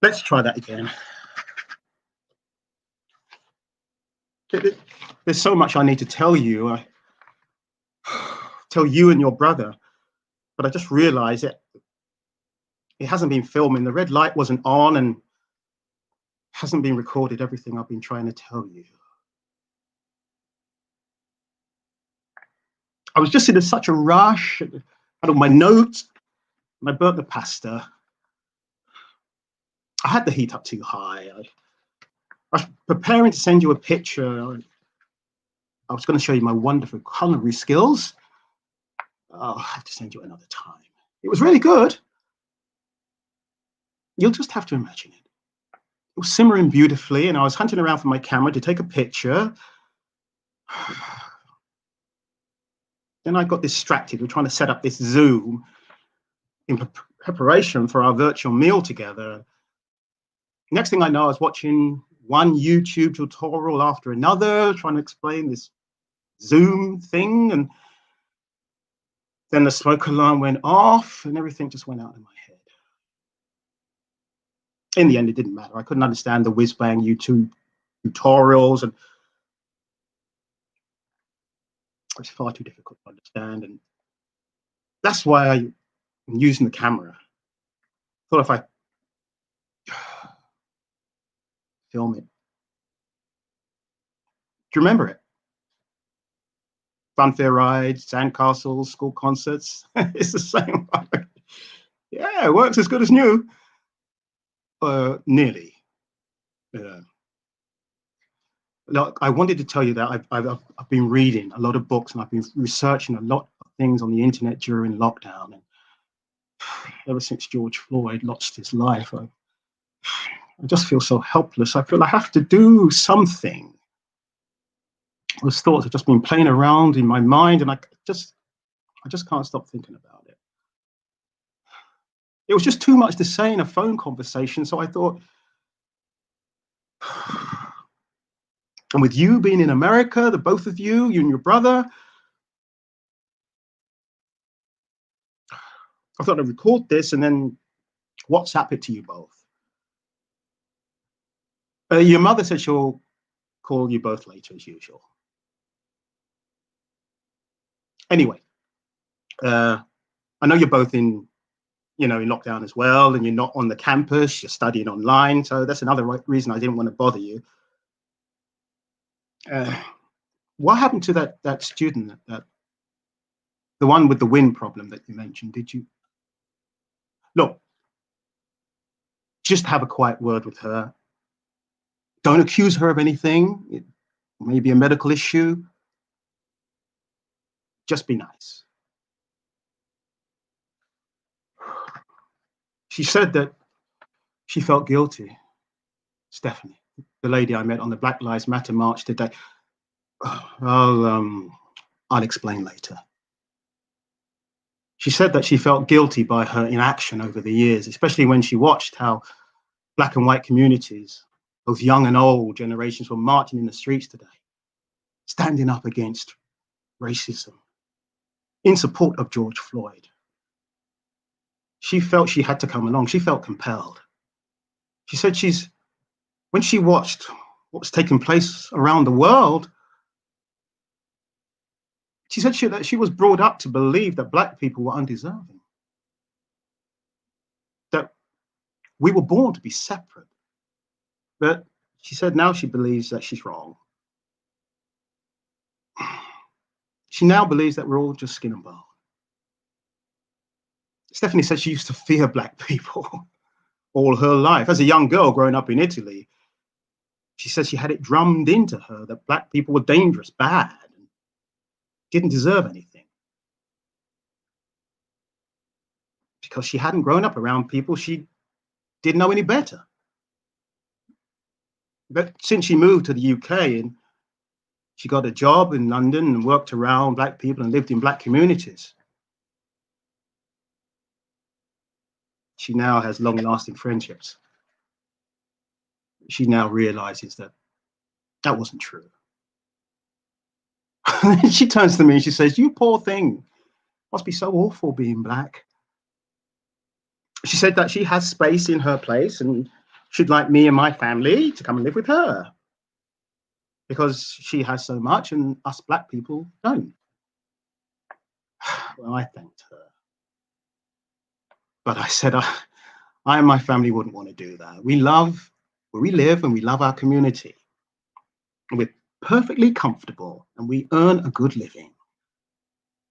let's try that again. There's so much I need to tell you. Tell you and your brother, but I just realized it hasn't been filming. The red light wasn't on and hasn't been recorded, everything I've been trying to tell you. I was just in such a rush. I had all my notes and I burnt the pasta. I had the heat up too high. I was preparing to send you a picture. I was going to show you my wonderful culinary skills. I'll have to send you another time. It was really good. You'll just have to imagine it. It was simmering beautifully, and I was hunting around for my camera to take a picture. Then I got distracted. We're trying to set up this Zoom in preparation for our virtual meal together. Next thing I know, I was watching one YouTube tutorial after another, trying to explain this Zoom thing, and then the smoke alarm went off and everything just went out in my head. In the end, it didn't matter. I couldn't understand the whiz-bang YouTube tutorials, and it was far too difficult to understand, and that's why I'm using the camera. I thought if I film it. Do you remember it? Funfair rides, sandcastles, school concerts. It's the same one. Yeah, it works as good as new. Nearly. Look, I wanted to tell you that I've been reading a lot of books and I've been researching a lot of things on the internet during lockdown. And ever since George Floyd lost his life, I just feel so helpless. I feel I have to do something. Those thoughts have just been playing around in my mind, and I just can't stop thinking about it. It was just too much to say in a phone conversation, so I thought, and with you being in America, the both of you and your brother, I thought I'd record this and then WhatsApp it to you both. Your mother said she'll call you both later as usual. Anyway, I know you're both in lockdown as well, and you're not on the campus, you're studying online. So that's another reason I didn't want to bother you. What happened to that student, the one with the wind problem that you mentioned? Did you look? Just have a quiet word with her. Don't accuse her of anything. It may be a medical issue. Just be nice. She said that she felt guilty. Stephanie, the lady I met on the Black Lives Matter march today. I'll explain later. She said that she felt guilty by her inaction over the years, especially when she watched how Black and white communities, both young and old generations, were marching in the streets today, standing up against racism, in support of George Floyd. She felt she had to come along. She felt compelled. She said when she watched what was taking place around the world, She said that she was brought up to believe that black people were undeserving, that we were born to be separate. But she said now she believes that she's wrong. She now believes that we're all just skin and bone. Stephanie said she used to fear black people all her life. As a young girl growing up in Italy, she said she had it drummed into her that black people were dangerous, bad, and didn't deserve anything. Because she hadn't grown up around people she didn't know any better. But since she moved to the UK and she got a job in London and worked around black people and lived in black communities, she now has long-lasting friendships. She now realizes that that wasn't true. She turns to me and she says, "You poor thing, must be so awful being black." She said that she has space in her place and she'd like me and my family to come and live with her because she has so much and us black people don't. Well, I thanked her. But I said, I and my family wouldn't want to do that. We love where we live and we love our community. And we're perfectly comfortable and we earn a good living.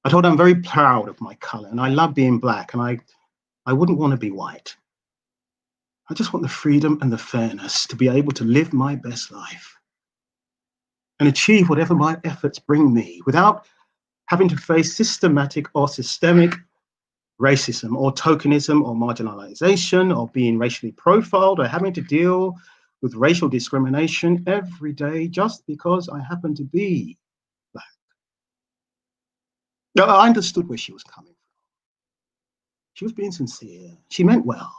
I told her I'm very proud of my color and I love being black and I wouldn't want to be white. I just want the freedom and the fairness to be able to live my best life and achieve whatever my efforts bring me without having to face systematic or systemic racism or tokenism or marginalization or being racially profiled or having to deal with racial discrimination every day just because I happen to be black. Now, I understood where she was coming from. She was being sincere. She meant well.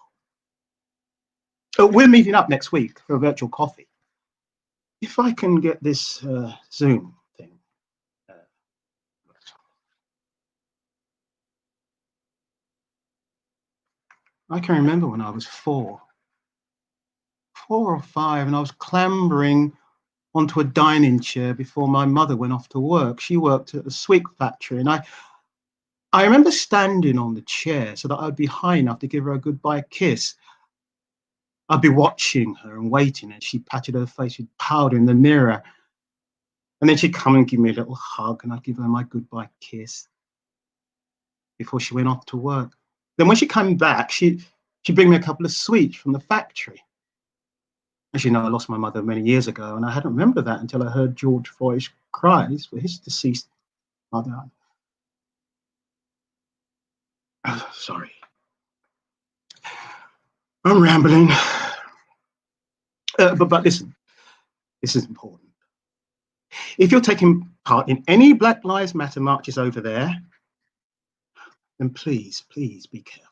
We're meeting up next week for a virtual coffee. If I can get this Zoom thing. I can remember when I was 4 or 5, and I was clambering onto a dining chair before my mother went off to work. She worked at a sweet factory, and I remember standing on the chair so that I'd be high enough to give her a goodbye kiss. I'd be watching her and waiting, and she patted her face with powder in the mirror. And then she'd come and give me a little hug, and I'd give her my goodbye kiss before she went off to work. Then when she came back, she'd bring me a couple of sweets from the factory. As you know, I lost my mother many years ago, and I hadn't remembered that until I heard George Floyd's cries for his deceased mother. Oh, sorry. I'm rambling. But listen, this is important. If you're taking part in any Black Lives Matter marches over there, then please, please be careful.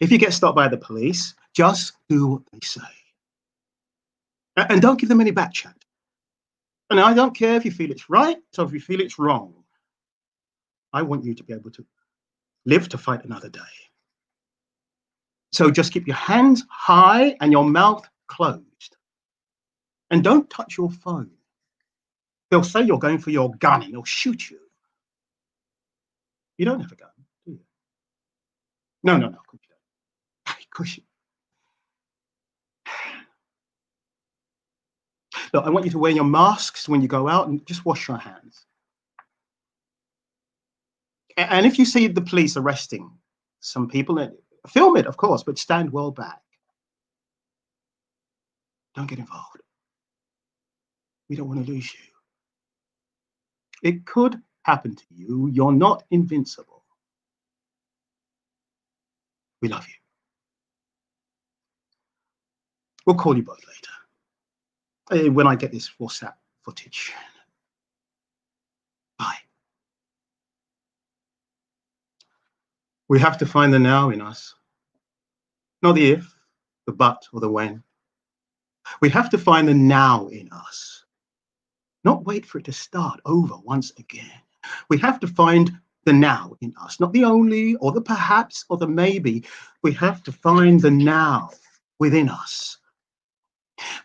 If you get stopped by the police, just do what they say. And don't give them any back chat. And I don't care if you feel it's right or if you feel it's wrong. I want you to be able to live to fight another day. So just keep your hands high and your mouth closed. And don't touch your phone. They'll say you're going for your gun and they'll shoot you. You don't have a gun, do you? No, of course you don't. Of course you. Look, I want you to wear your masks when you go out and just wash your hands. And if you see the police arresting some people, film it, of course, but stand well back. Don't get involved. We don't want to lose you. It could happen to you. You're not invincible. We love you. We'll call you both later. When I get this WhatsApp footage. Bye. We have to find the now in us. Not the if, the but, or the when. We have to find the now in us. Not wait for it to start over once again. We have to find the now in us, not the only, or the perhaps, or the maybe. We have to find the now within us.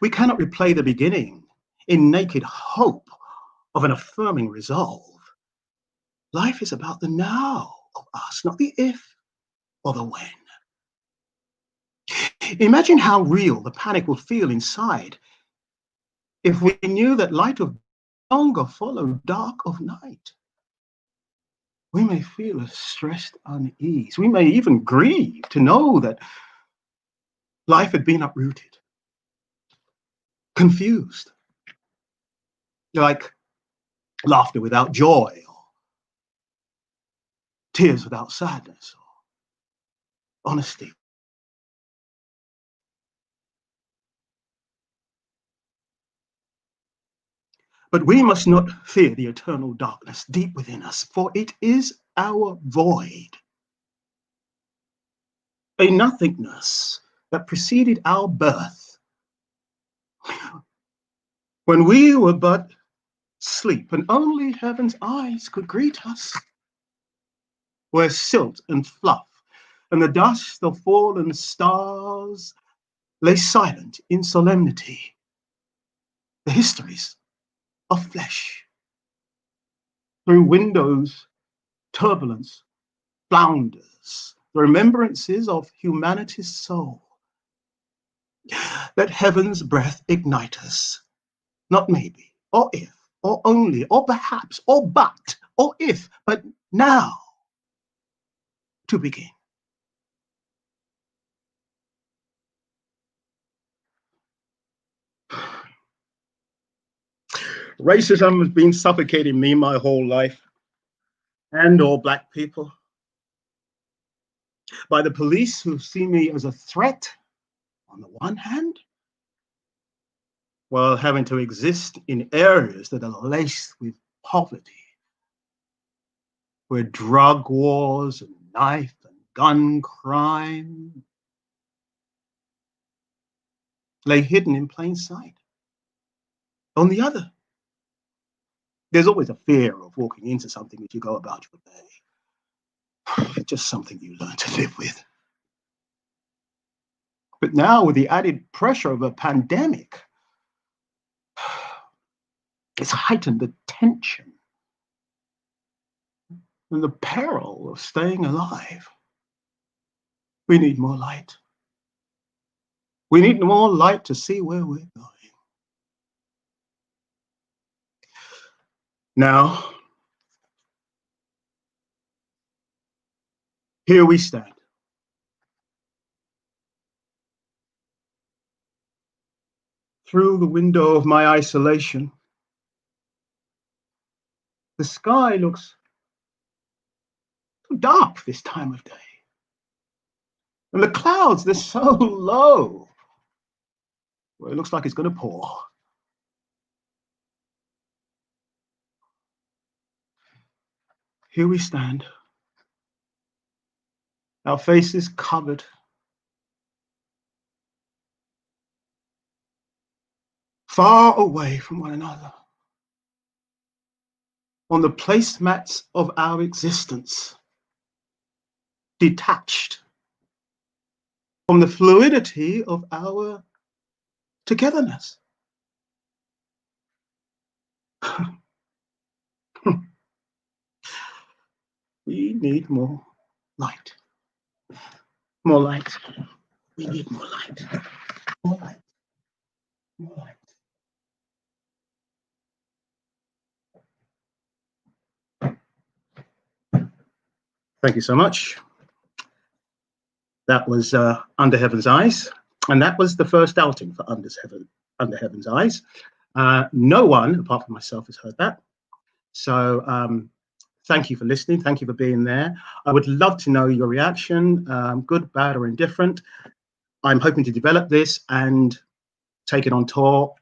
We cannot replay the beginning in naked hope of an affirming resolve. Life is about the now of us, not the if or the when. Imagine how real the panic would feel inside if we knew that light of longer follow dark of night. We may feel a stressed unease. We may even grieve to know that life had been uprooted, confused, like laughter without joy, or tears without sadness, or honesty. But we must not fear the eternal darkness deep within us, for it is our void, a nothingness that preceded our birth, when we were but sleep, and only heaven's eyes could greet us, where silt and fluff and the dust of fallen stars lay silent in solemnity, the histories of flesh. Through windows, turbulence flounders, the remembrances of humanity's soul. Let heaven's breath ignite us, not maybe, or if, or only, or perhaps, or but, or if, but now, to begin. Racism has been suffocating me my whole life, and all Black people. By the police who see me as a threat on the one hand, while having to exist in areas that are laced with poverty, where drug wars and knife and gun crime lay hidden in plain sight. On the other, there's always a fear of walking into something as you go about your day. It's just something you learn to live with. But now, with the added pressure of a pandemic, it's heightened the tension and the peril of staying alive. We need more light. We need more light to see where we're going. Now, here we stand. Through the window of my isolation, the sky looks so dark this time of day. And the clouds, they're so low. Well, it looks like it's going to pour. Here we stand, our faces covered, far away from one another, on the placemats of our existence, detached from the fluidity of our togetherness. We need more light. More light. We need more light. More light. More light. Thank you so much. That was Under Heaven's Eyes, and that was the first outing for Under Heaven's Eyes. No one, apart from myself, has heard that. So thank you for listening. Thank you for being there. I would love to know your reaction, good, bad, or indifferent. I'm hoping to develop this and take it on tour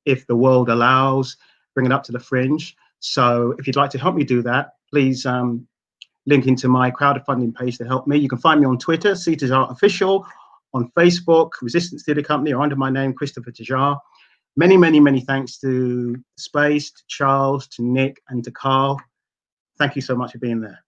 if the world allows, bring it up to the Fringe. So if you'd like to help me do that, please link into my crowdfunding page to help me. You can find me on Twitter, CTajar Official, on Facebook, Resistance Theatre Company, or under my name, Christopher Tajar. Many, many, many thanks to Space, to Charles, to Nick, and to Carl. Thank you so much for being there.